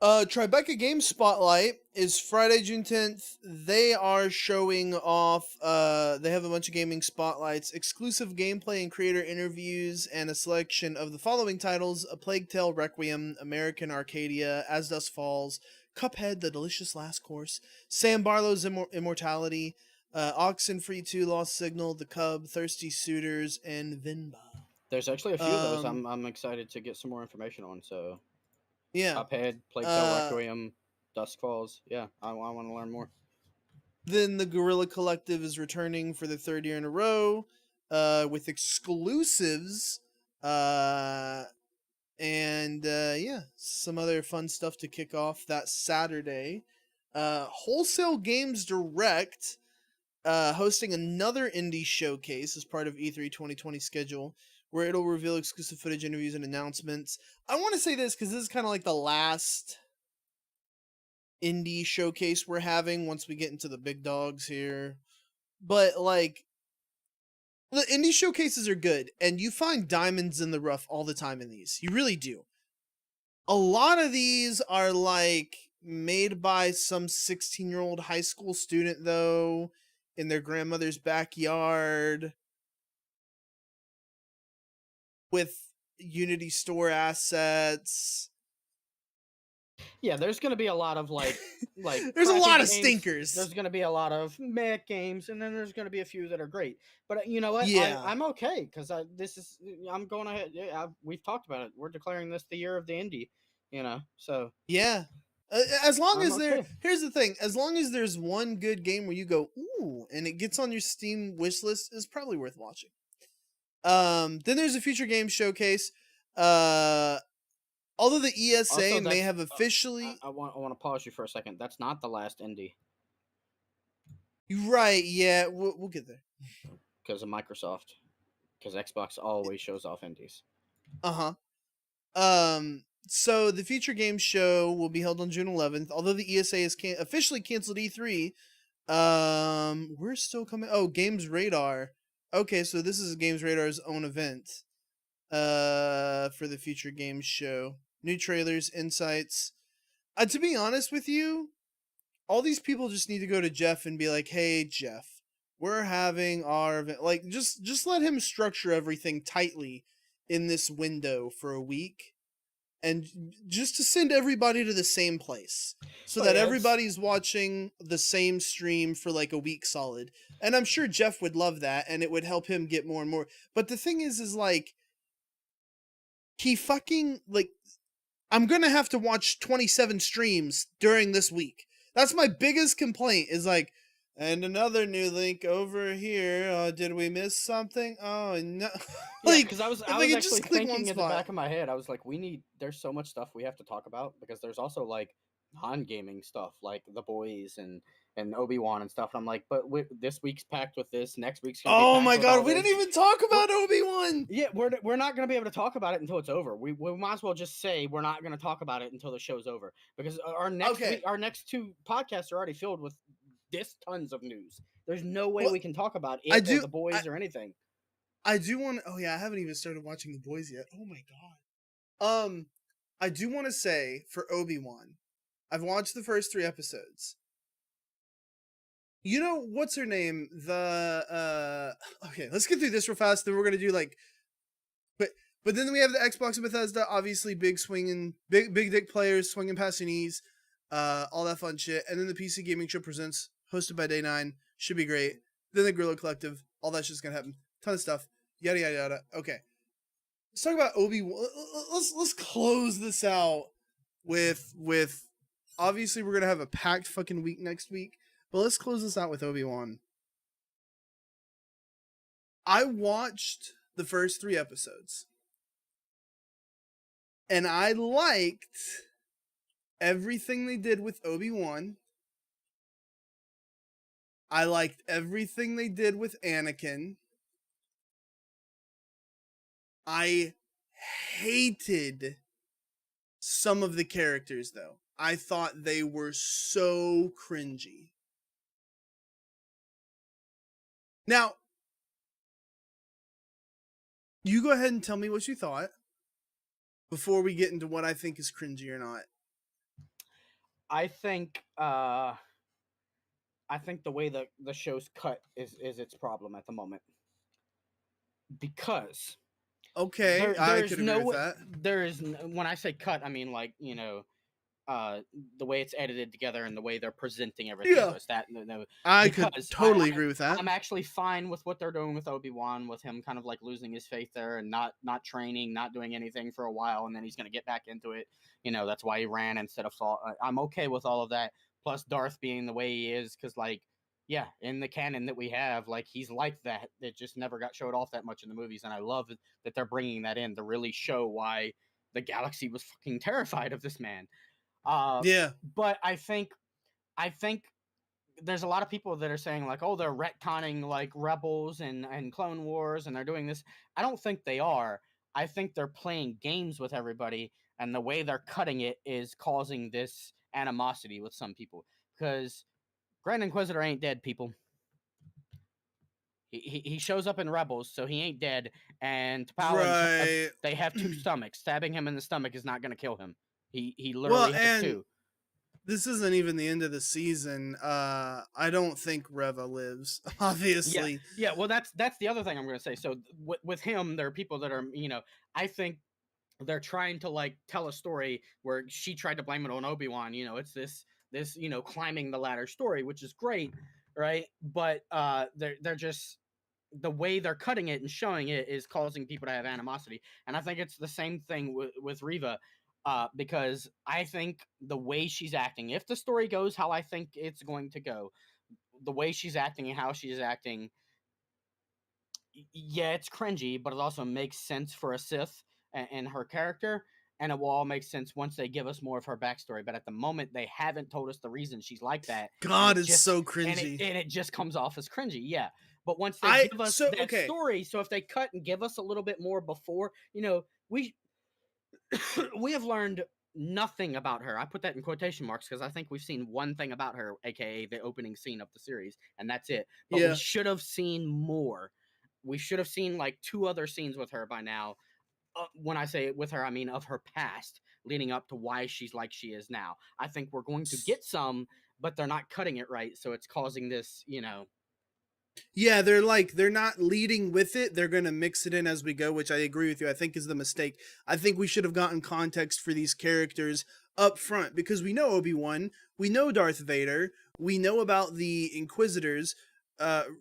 Tribeca Games Spotlight is Friday, June 10th. They are showing off, they have a bunch of gaming spotlights, exclusive gameplay and creator interviews, and a selection of the following titles: A Plague Tale Requiem, American Arcadia, As Dusk Falls, Cuphead, The Delicious Last Course, Sam Barlow's Immortality, Oxenfree 2, Lost Signal, The Cub, Thirsty Suitors, and Vinba. There's actually a few of those Um, I'm excited to get some more information on. So yeah. Cuphead, Plague Tale Uh, Requiem, Dusk Falls. Yeah, I want to learn more. Then the Guerrilla Collective is returning for the third year in a row, with exclusives, uh, and yeah, some other fun stuff to kick off that Saturday. Wholesale Games Direct, hosting another indie showcase as part of E3 2020 schedule, where it'll reveal exclusive footage, interviews, and announcements. I want to say this because this is kind of like the last indie showcase we're having once we get into the big dogs here. But like, the indie showcases are good, and you find diamonds in the rough all the time in these. You really do. A lot of these are like made by some 16-year-old high school student though, in their grandmother's backyard with Unity store assets. Yeah, there's going to be a lot of like There's a crappy lot of games. stinkers. There's going to be a lot of meh games, and then there's going to be a few that are great. But you know what? Yeah. I'm okay because I'm going ahead. Yeah, we've talked about it. We're declaring this the year of the indie. You know, so Yeah. As long I'm as okay. here's the thing, as long as there's one good game where you go, ooh, and it gets on your Steam wish list, is probably worth watching. Then there's a future game showcase. Although the ESA Also, may that's have officially, I want to pause you for a second. That's not the last indie right, yeah, we'll get there. because of Microsoft. Because Xbox always shows off indies. Uh-huh. So the future game show will be held on June 11th. Although the ESA has officially canceled E3, we're still coming. Oh, Games Radar. Okay, so this is Games Radar's own event. For the future games show. New trailers, insights. To be honest with you, all these people just need to go to Jeff and be like, "Hey, Jeff, we're having our event." Like, just let him structure everything tightly in this window for a week, and just to send everybody to the same place, so that everybody's watching the same stream for like a week solid. And I'm sure Jeff would love that, and it would help him get more and more. But the thing is like, he fucking like, I'm gonna have to watch 27 streams during this week. That's my biggest complaint, is like, and another new link over here. Did we miss something? Oh no. Like, because I was actually actually thinking in the back of my head, I was like, there's so much stuff we have to talk about, because there's also like non-gaming stuff like The Boys and Obi-Wan and stuff. And I'm like, but this week's packed with this, next week's gonna be Oh packed my with all god, we this. didn't even talk about Obi-Wan. Yeah, we're not going to be able to talk about it until it's over. We might as well just say we're not going to talk about it until the show's over, because our next Okay. week, our next two podcasts are already filled with this tons of news. There's no way Well, we can talk about it I or do- The Boys or anything. I do want to. Oh yeah, I haven't even started watching The Boys yet. Oh my god. I do want to say for Obi-Wan, I've watched the first 3 episodes. You know what's her name? Okay, let's get through this real fast. Then we're gonna do like, but then we have the Xbox and Bethesda, obviously big swinging, big dick players swinging past your knees, all that fun shit. And then the PC Gaming Show presents, hosted by Day 9, should be great. Then the Guerrilla Collective, all that shit's gonna happen. Ton of stuff, yada yada yada. Okay, let's talk about Obi-Wan. Let's close this out with obviously we're gonna have a packed fucking week next week, but let's close this out with Obi-Wan. I watched the first 3 episodes, and I liked everything they did with Obi-Wan. I liked everything they did with Anakin. I hated some of the characters, though. I thought they were so cringy. Now, you go ahead and tell me what you thought before we get into what I think is cringy or not. I think the way the show's cut is its problem at the moment, because Okay, I there's could agree with no that. when I say cut, I mean, like, uh the way it's edited together and the way they're presenting everything to Yeah, us, that no, I could because totally agree with that. I'm actually fine with what they're doing with Obi-Wan, with him kind of like losing his faith there and not training, not doing anything for a while, and then he's going to get back into it. That's why he ran instead of fought. I'm okay with all of that. Plus Darth being the way he is, because, like, yeah, in the canon that we have, like, he's like that. It just never got showed off that much in the movies, and I love that they're bringing that in to really show why the galaxy was fucking terrified of this man. Uh, Yeah. but I think there's a lot of people that are saying, like, oh, they're retconning, like, Rebels and Clone Wars, and they're doing this. I don't think they are. I think they're playing games with everybody, and the way they're cutting it is causing this animosity with some people. Because Grand Inquisitor ain't dead, people. He shows up in Rebels, so he ain't dead. And T'Pau and Right. they have two stomachs. Stabbing him in the stomach is not going to kill him. He Well, literally has and two. this isn't even the end of the season. I don't think Reva lives, Yeah, obviously. yeah. Well, that's the other thing I'm going to say. So with him, there are people that are, I think they're trying to, like, tell a story where she tried to blame it on Obi-Wan. It's this climbing the ladder story, which is great, right? But they're just, the way they're cutting it and showing it is causing people to have animosity, and I think it's the same thing with Riva. Because I think the way she's acting, if the story goes how I think it's going to go, the way she's acting and how she's acting, yeah, it's cringy, but it also makes sense for a Sith and her character, and it will all make sense once they give us more of her backstory. But at the moment, they haven't told us the reason she's like that, and God, it it's just so and it cringy. and it just comes off as cringy. Yeah, but once they I give us so that okay. story, so if they cut and give us a little bit more before, we we have learned nothing about her. I put that in quotation marks because I think we've seen one thing about her, aka the opening scene of the series, and that's it. But we Yeah. should have seen more. We should have seen, like, two other scenes with her by now. When I say with her, I mean of her past, leading up to why she's like she is now. I think we're going to get some, but they're not cutting it right, so it's causing this. Yeah, they're not leading with it. They're going to mix it in as we go, which I agree with you. I think is the mistake. I think we should have gotten context for these characters up front because we know Obi-Wan, we know Darth Vader, we know about the Inquisitors.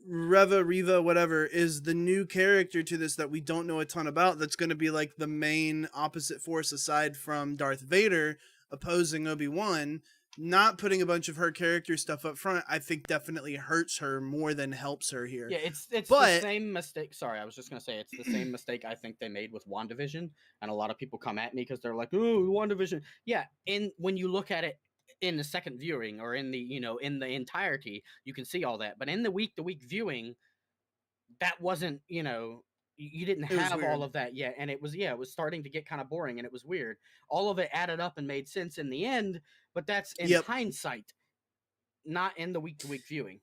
Riva, whatever, is the new character to this that we don't know a ton about. That's going to be like the main opposite force aside from Darth Vader opposing Obi-Wan. Not putting a bunch of her character stuff up front, I think definitely hurts her more than helps her here. Yeah, it's the But same mistake. Sorry, I was just gonna say it's the same mistake I think they made with WandaVision, and a lot of people come at me because they're like, "Oh, WandaVision." Yeah, when you look at it in the second viewing or in the entirety, you can see all that. But in the week to week viewing, that wasn't, you didn't it was have all weird. of that yet, and it was starting to get kind of boring, and it was weird. All of it added up and made sense in the end, but that's in Yep. hindsight, not in the week to week viewing.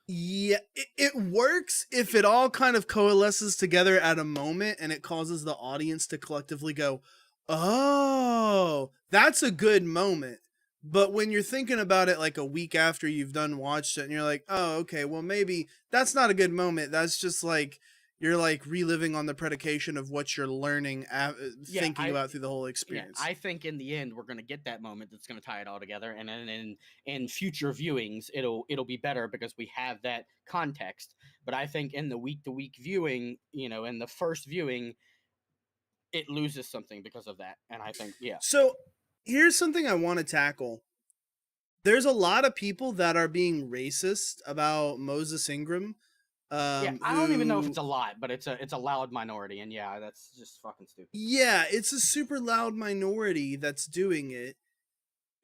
Yeah, it works if it all kind of coalesces together at a moment and it causes the audience to collectively go, "Oh, that's a good moment." But when you're thinking about it like a week after you've done watched it and you're like, "Oh, okay, well maybe that's not a good moment. That's just like you're like reliving on the predication of what you're learning, Yeah, thinking about through the whole experience." I think in the end we're gonna get that moment that's gonna tie it all together, and then in future viewings it'll be better because we have that context. But I think in the week to week viewing, in the first viewing, it loses something because of that. And I think, yeah, So, here's something I want to tackle. There's a lot of people that are being racist about Moses Ingram, yeah, I don't even know if it's who, a lot, but it's a loud minority, and yeah, that's just fucking stupid. yeah, it's a super loud minority that's doing it.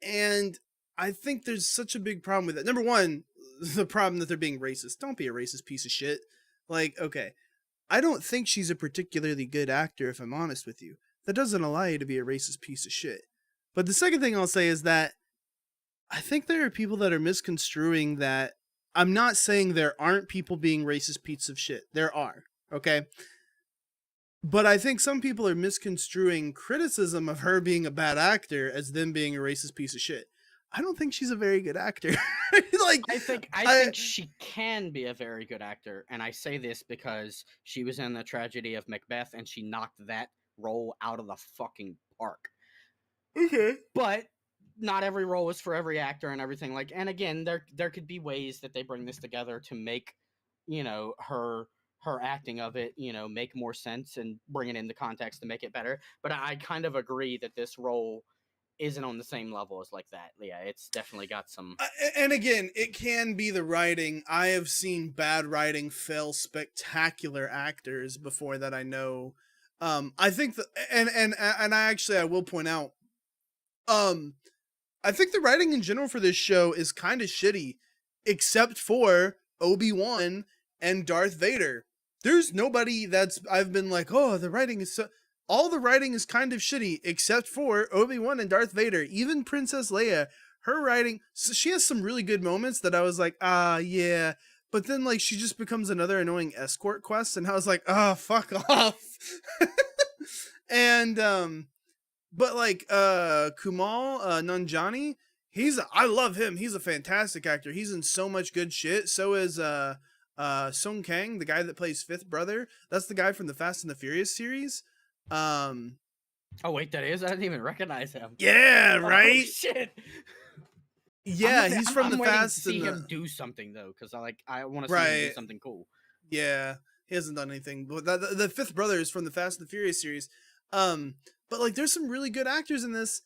And I think there's such a big problem with it. Number one, the problem that they're being racist. Don't be a racist piece of shit. Like, okay, I don't think she's a particularly good actor, if I'm honest with you. That doesn't allow you to be a racist piece of shit. But the second thing I'll say is that I think there are people that are misconstruing that. I'm not saying there aren't people being racist pieces of shit. There are, okay? But I think some people are misconstruing criticism of her being a bad actor as them being a racist piece of shit. I don't think she's a very good actor. Like, I think she can be a very good actor, and I say this because she was in the tragedy of Macbeth, and she knocked that role out of the fucking park. okay. But not every role is for every actor and everything. Like, and again, there could be ways that they bring this together to make, her acting of it, make more sense and bring it into context to make it better. But I kind of agree that this role isn't on the same level as like that. Yeah, it's definitely got some. And again, it can be the writing. I have seen bad writing fail spectacular actors before that I know. I think that, and I will point out, um, I think the writing in general for this show is kind of shitty, except for Obi-Wan and Darth Vader. There's nobody that's I've been like, oh, the writing is so. All the writing is kind of shitty, except for Obi-Wan and Darth Vader. Even Princess Leia, her writing, so she has some really good moments that I was like, yeah. But then, like, she just becomes another annoying escort quest, and I was like, oh, fuck off. And but like Kumail Nanjiani, I love him. He's a fantastic actor. He's in so much good shit. So is Sung Kang, the guy that plays Fifth Brother. That's the guy from the Fast and the Furious series. Oh wait, that is. I didn't even recognize him. Yeah, Oh right. shit. Yeah, he's from I'm the waiting to Fast see and the him do something though, because I want to see him do right. something cool. Yeah, he hasn't done anything. But the Fifth Brother is from the Fast and the Furious series. But like, there's some really good actors in this,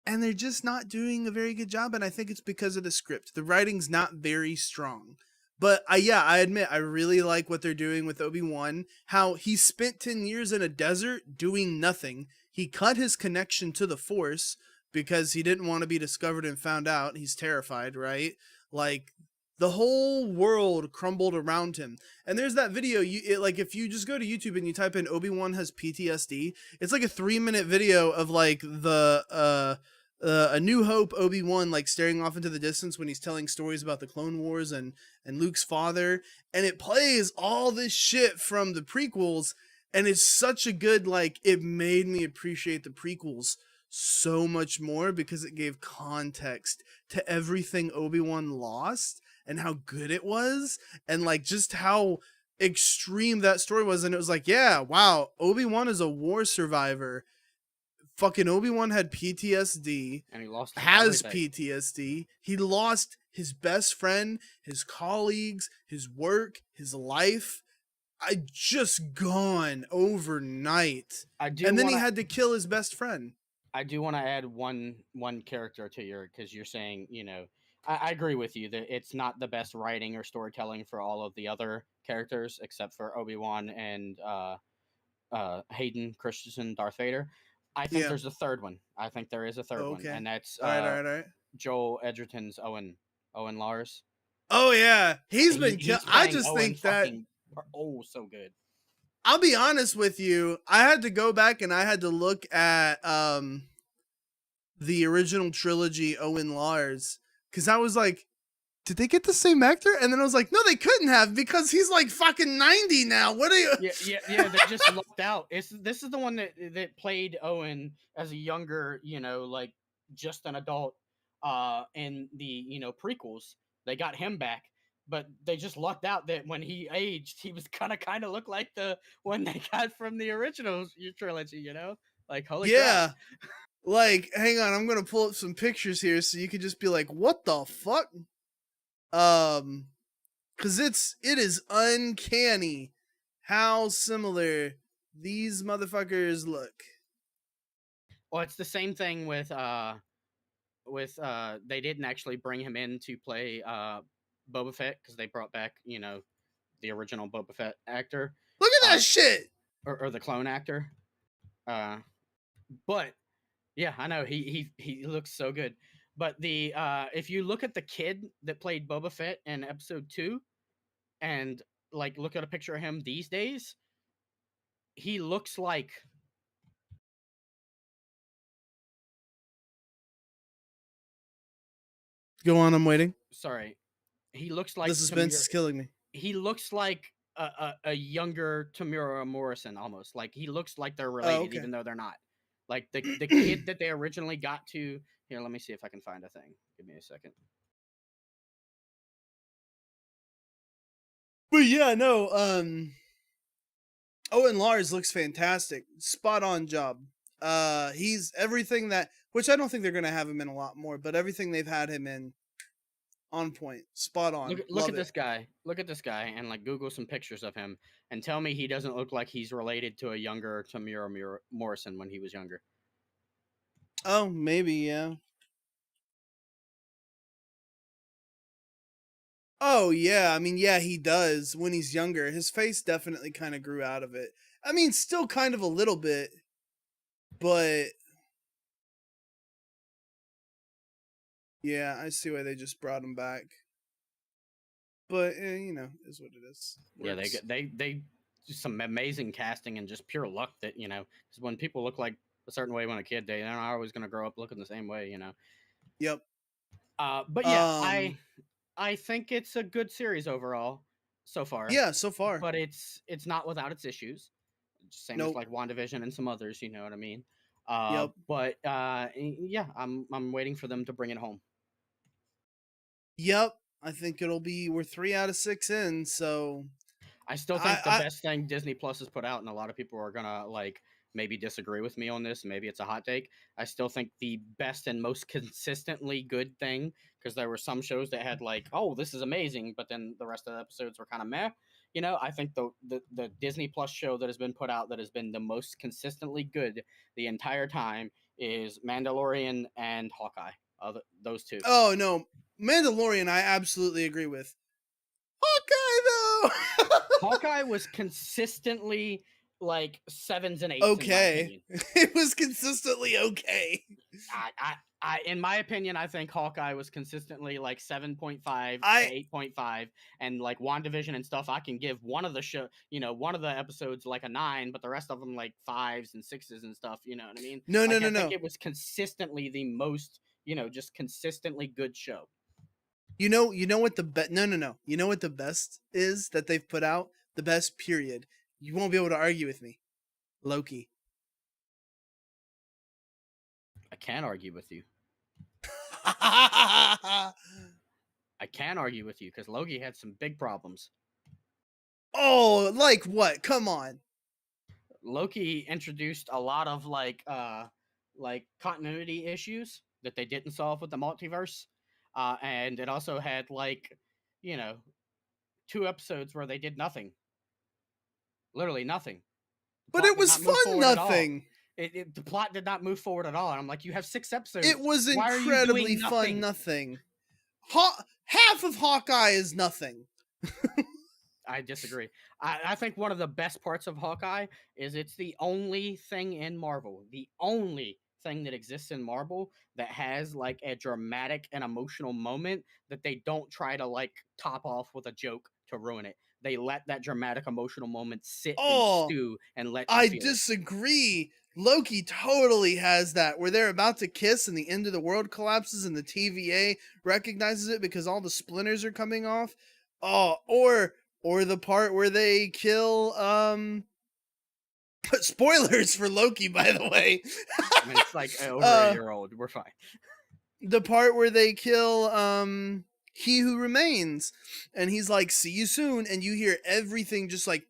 and they're just not doing a very good job. And I think it's because of the script. The writing's not very strong. But I admit I really like what they're doing with Obi-Wan. How he spent 10 years in a desert doing nothing. He cut his connection to the Force because he didn't want to be discovered and found out. He's terrified, right? Like, the whole world crumbled around him. And there's that video, like, if you just go to YouTube and you type in Obi-Wan has PTSD, it's like a 3-minute video of like the A New Hope Obi-Wan like staring off into the distance when he's telling stories about the Clone Wars and Luke's father, and it plays all this shit from the prequels, and it's such a good, like, it made me appreciate the prequels so much more because it gave context to everything Obi-Wan lost and how good it was, and like just how extreme that story was. And it was like, yeah, wow, Obi-Wan is a war survivor. Fucking Obi-Wan had PTSD, And he lost has everything. PTSD. He lost his best friend, his colleagues, his work, his life. I just gone overnight. I do And then he want to. had to kill his best friend. I do want to add one character to your, because you're saying, I agree with you that it's not the best writing or storytelling for all of the other characters except for Obi-Wan and Hayden Christensen, Darth Vader. I think Yeah. there's a third one. I think there is a third one, Okay. and that's All right. Joel Edgerton's Owen Lars. Oh yeah, he's been killed. He's I playing just Owen think that fucking so good. I'll be honest with you. I had to go back and I had to look at the original trilogy Owen Lars because I was like, did they get the same actor? And then I was like, no, they couldn't have because he's like fucking 90 now. What are you? Yeah. They just lucked out. This is the one that played Owen as a younger, like just an adult. In the prequels, they got him back, but they just lucked out that when he aged, he was kind of look like the one they got from the original trilogy. Like holy crap. Yeah. Like, hang on, I'm gonna pull up some pictures here so you could just be like, what the fuck? Cause it is uncanny how similar these motherfuckers look. Well, it's the same thing with they didn't actually bring him in to play Boba Fett because they brought back the original Boba Fett actor, Look at uh, that shit. or the clone actor. Uh, but yeah, I know he looks so good. But the if you look at the kid that played Boba Fett in Episode 2, and like look at a picture of him these days, he looks like. Go on, I'm waiting. Sorry, he looks The like suspense Tamir. is killing me. He looks like a younger Tamura Morrison almost. Like he looks like they're Oh, related, okay. even though they're not. Like the kid that they originally got to. Here, let me see if I can find a thing. Give me a second. But yeah, no, Owen Lars looks fantastic. Spot on job. He's everything that, which I don't think they're gonna have him in a lot more, but everything they've had him in, on point, spot on. Look Love at it. this guy. Look at this guy, and like Google some pictures of him, and tell me he doesn't look like he's related to a younger Tamura Morrison when he was younger. Oh, maybe, yeah. Oh yeah, I mean, yeah, he does when he's younger. His face definitely kind of grew out of it. I mean, still kind of a little bit, but yeah, I see why they just brought him back. But you know, is what it is. Yeah, Works. they just some amazing casting and just pure luck that because when people look like a certain way when a kid, they're not always going to grow up looking the same way. Yep. But yeah, I think it's a good series overall so far, Yeah, so far. but it's not without its issues. Same as Nope. like WandaVision and some others, you know what I mean? Yep. But yeah, I'm waiting for them to bring it home. Yep. I think we're 3 out of 6 in, so I still think the best thing Disney Plus has put out, and a lot of people are gonna like maybe disagree with me on this. Maybe it's a hot take. I still think the best and most consistently good thing, because there were some shows that had like, oh, this is amazing, but then the rest of the episodes were kind of meh. I think the Disney Plus show that has been put out that has been the most consistently good the entire time is Mandalorian and Hawkeye. Those two. Oh no, Mandalorian I absolutely agree with. Hawkeye though. Hawkeye was consistently like 7s and 8s in my Okay. opinion. It was consistently okay. In my opinion, I think Hawkeye was consistently like 7.5 to 8.5, and like WandaVision and stuff, I can give one of the episodes like a 9, but the rest of them like 5s and 6s and stuff. You know what I mean? No, like, no, I no, think no. it was consistently the most, just consistently good show. You know what no. You know what the best is that they've put out? The best period. You won't be able to argue with me. Loki. I can argue with you. I can argue with you because Loki had some big problems. Oh, like what? Come on. Loki introduced a lot of like continuity issues that they didn't solve with the multiverse. And it also had like, 2 episodes where they did nothing. Literally nothing. But it was fun nothing. The plot did not move forward at all. And I'm like, you have 6 episodes. It was incredibly fun nothing. Half of Hawkeye is nothing. I disagree. I think one of the best parts of Hawkeye is it's the only thing in Marvel, the only thing that exists in Marvel that has like a dramatic and emotional moment that they don't try to like top off with a joke to ruin it. They let that dramatic emotional moment sit and stew and let you I feel disagree. It. Loki totally has that where they're about to kiss and the end of the world collapses and the TVA recognizes it because all the splinters are coming off. Oh, or the part where they kill spoilers for Loki, by the way. I mean, it's like over a year old. We're fine. The part where they kill He Who Remains, and he's like, "See you soon," and you hear everything just like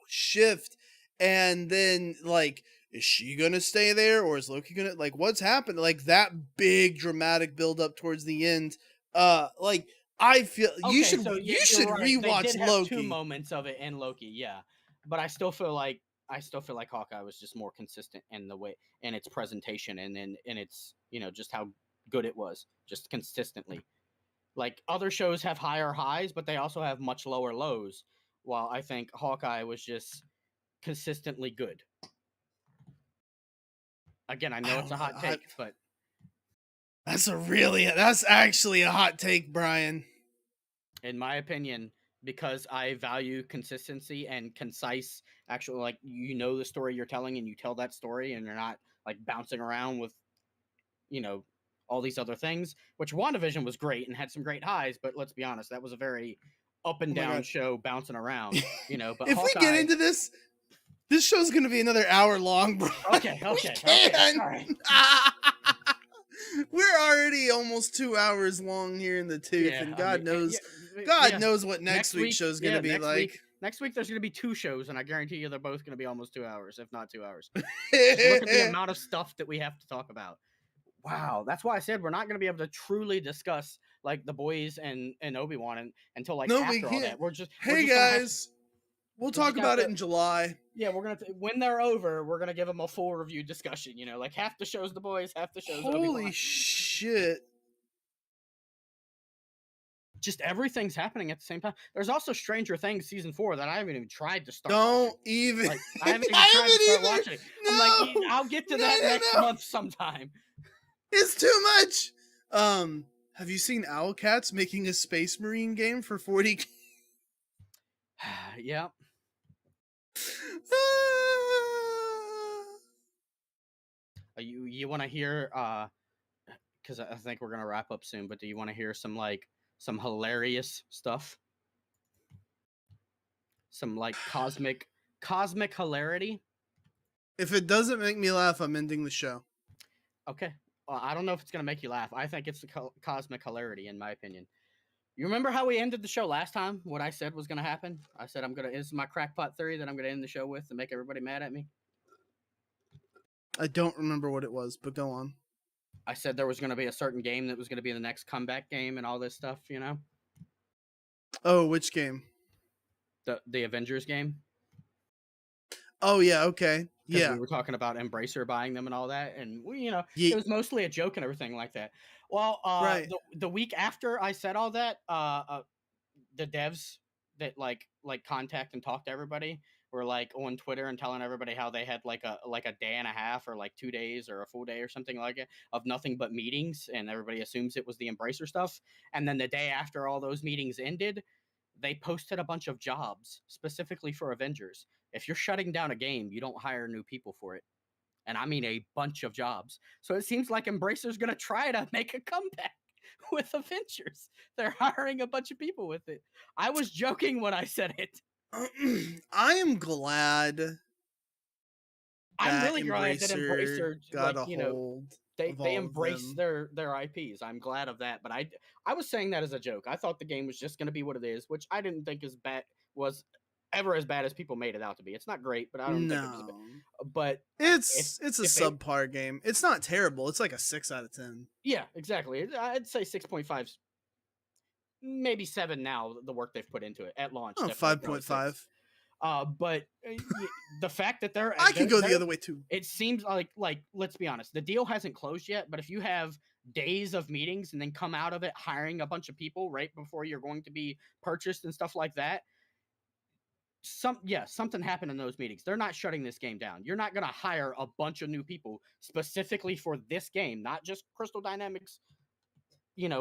shift, and then like, is she gonna stay there or is Loki gonna like what's happened? Like that big dramatic build up towards the end. Like I feel you should right. rewatch they did have Loki. 2 moments of it in Loki, yeah, but I still feel like Hawkeye was just more consistent in the way in its presentation and in its just how good it was, just consistently. Like other shows have higher highs, but they also have much lower lows. While I think Hawkeye was just consistently good. Again, I know it's a hot take, but that's actually a hot take, Brian. In my opinion, because I value consistency and concise, actually, like the story you're telling and you tell that story and you're not like bouncing around with, all these other things, which WandaVision was great and had some great highs, but let's be honest, that was a very up and down show bouncing around, but if Hawkeye, we get into this, This show's gonna be another hour long, bro. Okay. We Okay. can't. All right. We're already almost 2 hours long here in the tooth, Yeah. and I mean, God knows what next week's week. show's gonna be like. Next week there's gonna be 2 shows, and I guarantee you they're both gonna be almost 2 hours, if not 2 hours. Just look at the amount of stuff that we have to talk about. Wow, that's why I said we're not going to be able to truly discuss like the boys and Obi-Wan until like No, we after all can't. that. We're just Hey gonna have guys, we'll we're talk just gonna have about it to- in July. yeah, we're gonna when they're over, we're gonna give them a full review discussion. You know, like half the show's the boys, half the show's Holy Obi-Wan. shit! Just everything's happening at the same time. There's also Stranger Things season 4 that I haven't even tried to start. Don't watching. even. Like, I haven't even tried to start either. watching it. No, I'm like, I'll get to that next no. month sometime. It's too much. Have you seen Owlcats making a Space Marine game for 40? Yeah. You want to hear? Because I think we're gonna wrap up soon. But do you want to hear some hilarious stuff? Some like cosmic hilarity. If it doesn't make me laugh, I'm ending the show. Okay. Well, I don't know if it's gonna make you laugh. I think it's the cosmic hilarity, in my opinion. You remember how we ended the show last time? What I said was gonna happen? I said this is my crackpot theory that I'm gonna end the show with to make everybody mad at me. I don't remember what it was, but go on. I said there was gonna be a certain game that was gonna be the next comeback game and all this stuff. You know. Oh, which game? The Avengers game. Oh yeah, okay, yeah. We were talking about Embracer buying them and all that, and we, Ye- it was mostly a joke and everything like that. Well, Right. the week after I said all that, the devs that like contact and talk to everybody were like on Twitter and telling everybody how they had like a day and a half or like 2 days or a full day or something like it of nothing but meetings, and everybody assumes it was the Embracer stuff. And then the day after all those meetings ended, they posted a bunch of jobs specifically for Avengers. If you're shutting down a game, you don't hire new people for it. And I mean a bunch of jobs. So it seems like Embracer's going to try to make a comeback with Avengers. They're hiring a bunch of people with it. I was joking when I said it. I am glad. I'm really glad that Embracer got a hold. They embrace their IPs. I'm glad of that. But I was saying that as a joke. I thought the game was just going to be what it is, which I didn't think was ever as bad as people made it out to be. It's not great, but I don't think it was bad. But it's a subpar game. It's not terrible. It's like a 6 out of 10. Yeah, exactly. I'd say 6.5, maybe 7 now. The work they've put into it at launch. 5.5. But the fact that I could go the other way too. It seems like let's be honest, the deal hasn't closed yet. But if you have days of meetings and then come out of it hiring a bunch of people right before you're going to be purchased and stuff like that, something happened in those meetings. They're not shutting this game down. You're not going to hire a bunch of new people specifically for this game, not just Crystal Dynamics,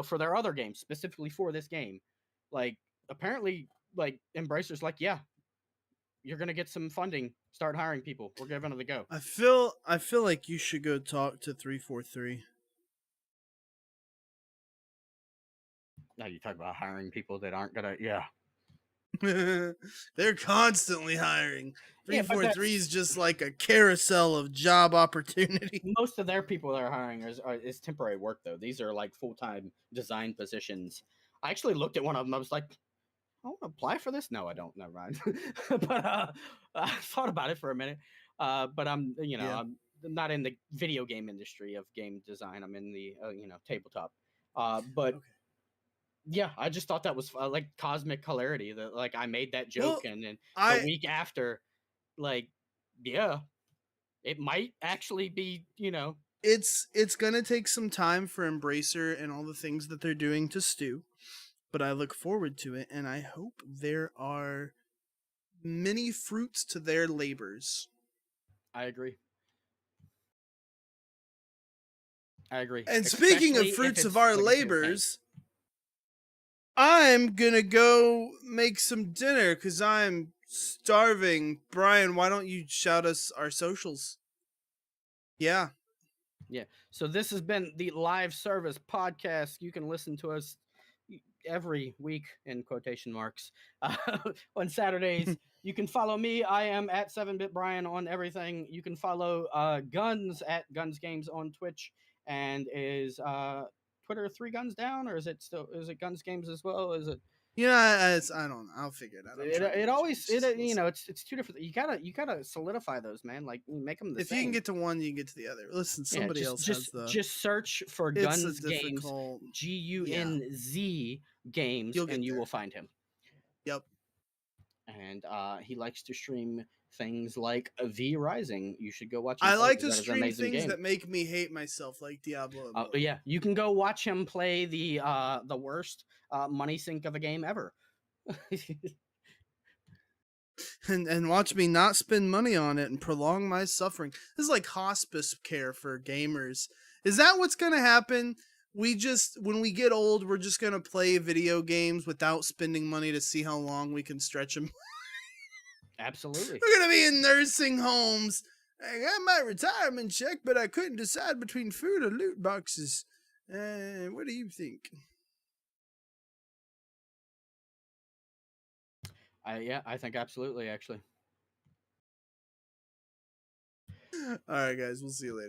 for their other games, specifically for this game. Like, apparently, like, Embracer's like, yeah, you're going to get some funding. Start hiring people. We're giving it a go. I feel like you should go talk to 343. Now you talk about hiring people that aren't going to, yeah. They're constantly hiring. 343 is just like a carousel of job opportunity. Most of their people they're hiring is temporary work, though. These are like full-time design positions. I actually looked at one of them. I was like, I want to apply for this. No, I don't. Never mind. But I thought about it for a minute. But I'm not in the video game industry of game design. I'm in the tabletop. But. Okay. Yeah, I just thought that was like cosmic hilarity. That like I made that joke, and then the week after, like, yeah, it might actually be, It's gonna take some time for Embracer and all the things that they're doing to stew, but I look forward to it, and I hope there are many fruits to their labors. I agree. And speaking of fruits of our labors, I'm gonna go make some dinner because I'm starving. Brian, why don't you shout us our socials? Yeah. So this has been the Live Service Podcast. You can listen to us every week in quotation marks on Saturdays. You can follow me. I am at 7BitBrian on everything. You can follow Guns at Guns Games on Twitch. And is Twitter 3 Guns Down, or is it Guns Games as well? Is it? Yeah, I don't know. I'll figure it out. It always you know it's two different. You gotta solidify those, man. Like make them the if same. you can get to one, you can get to the other. Listen, somebody else has the. Just search for It's Guns a Games, difficult. GUNZ Games, You'll get and you there. will find him. Yep. And he likes to stream things like V Rising. You should go watch him. I play, like 'cause to that is an stream amazing things game. that make me hate myself, like Diablo. Yeah, you can go watch him play the worst money sink of a game ever. and watch me not spend money on it and prolong my suffering. This is like hospice care for gamers. Is that what's gonna happen? When we get old, we're just gonna play video games without spending money to see how long we can stretch them. Absolutely. We're gonna be in nursing homes. I got my retirement check, but I couldn't decide between food or loot boxes. What do you think? I think absolutely, actually. All right, guys, we'll see you later.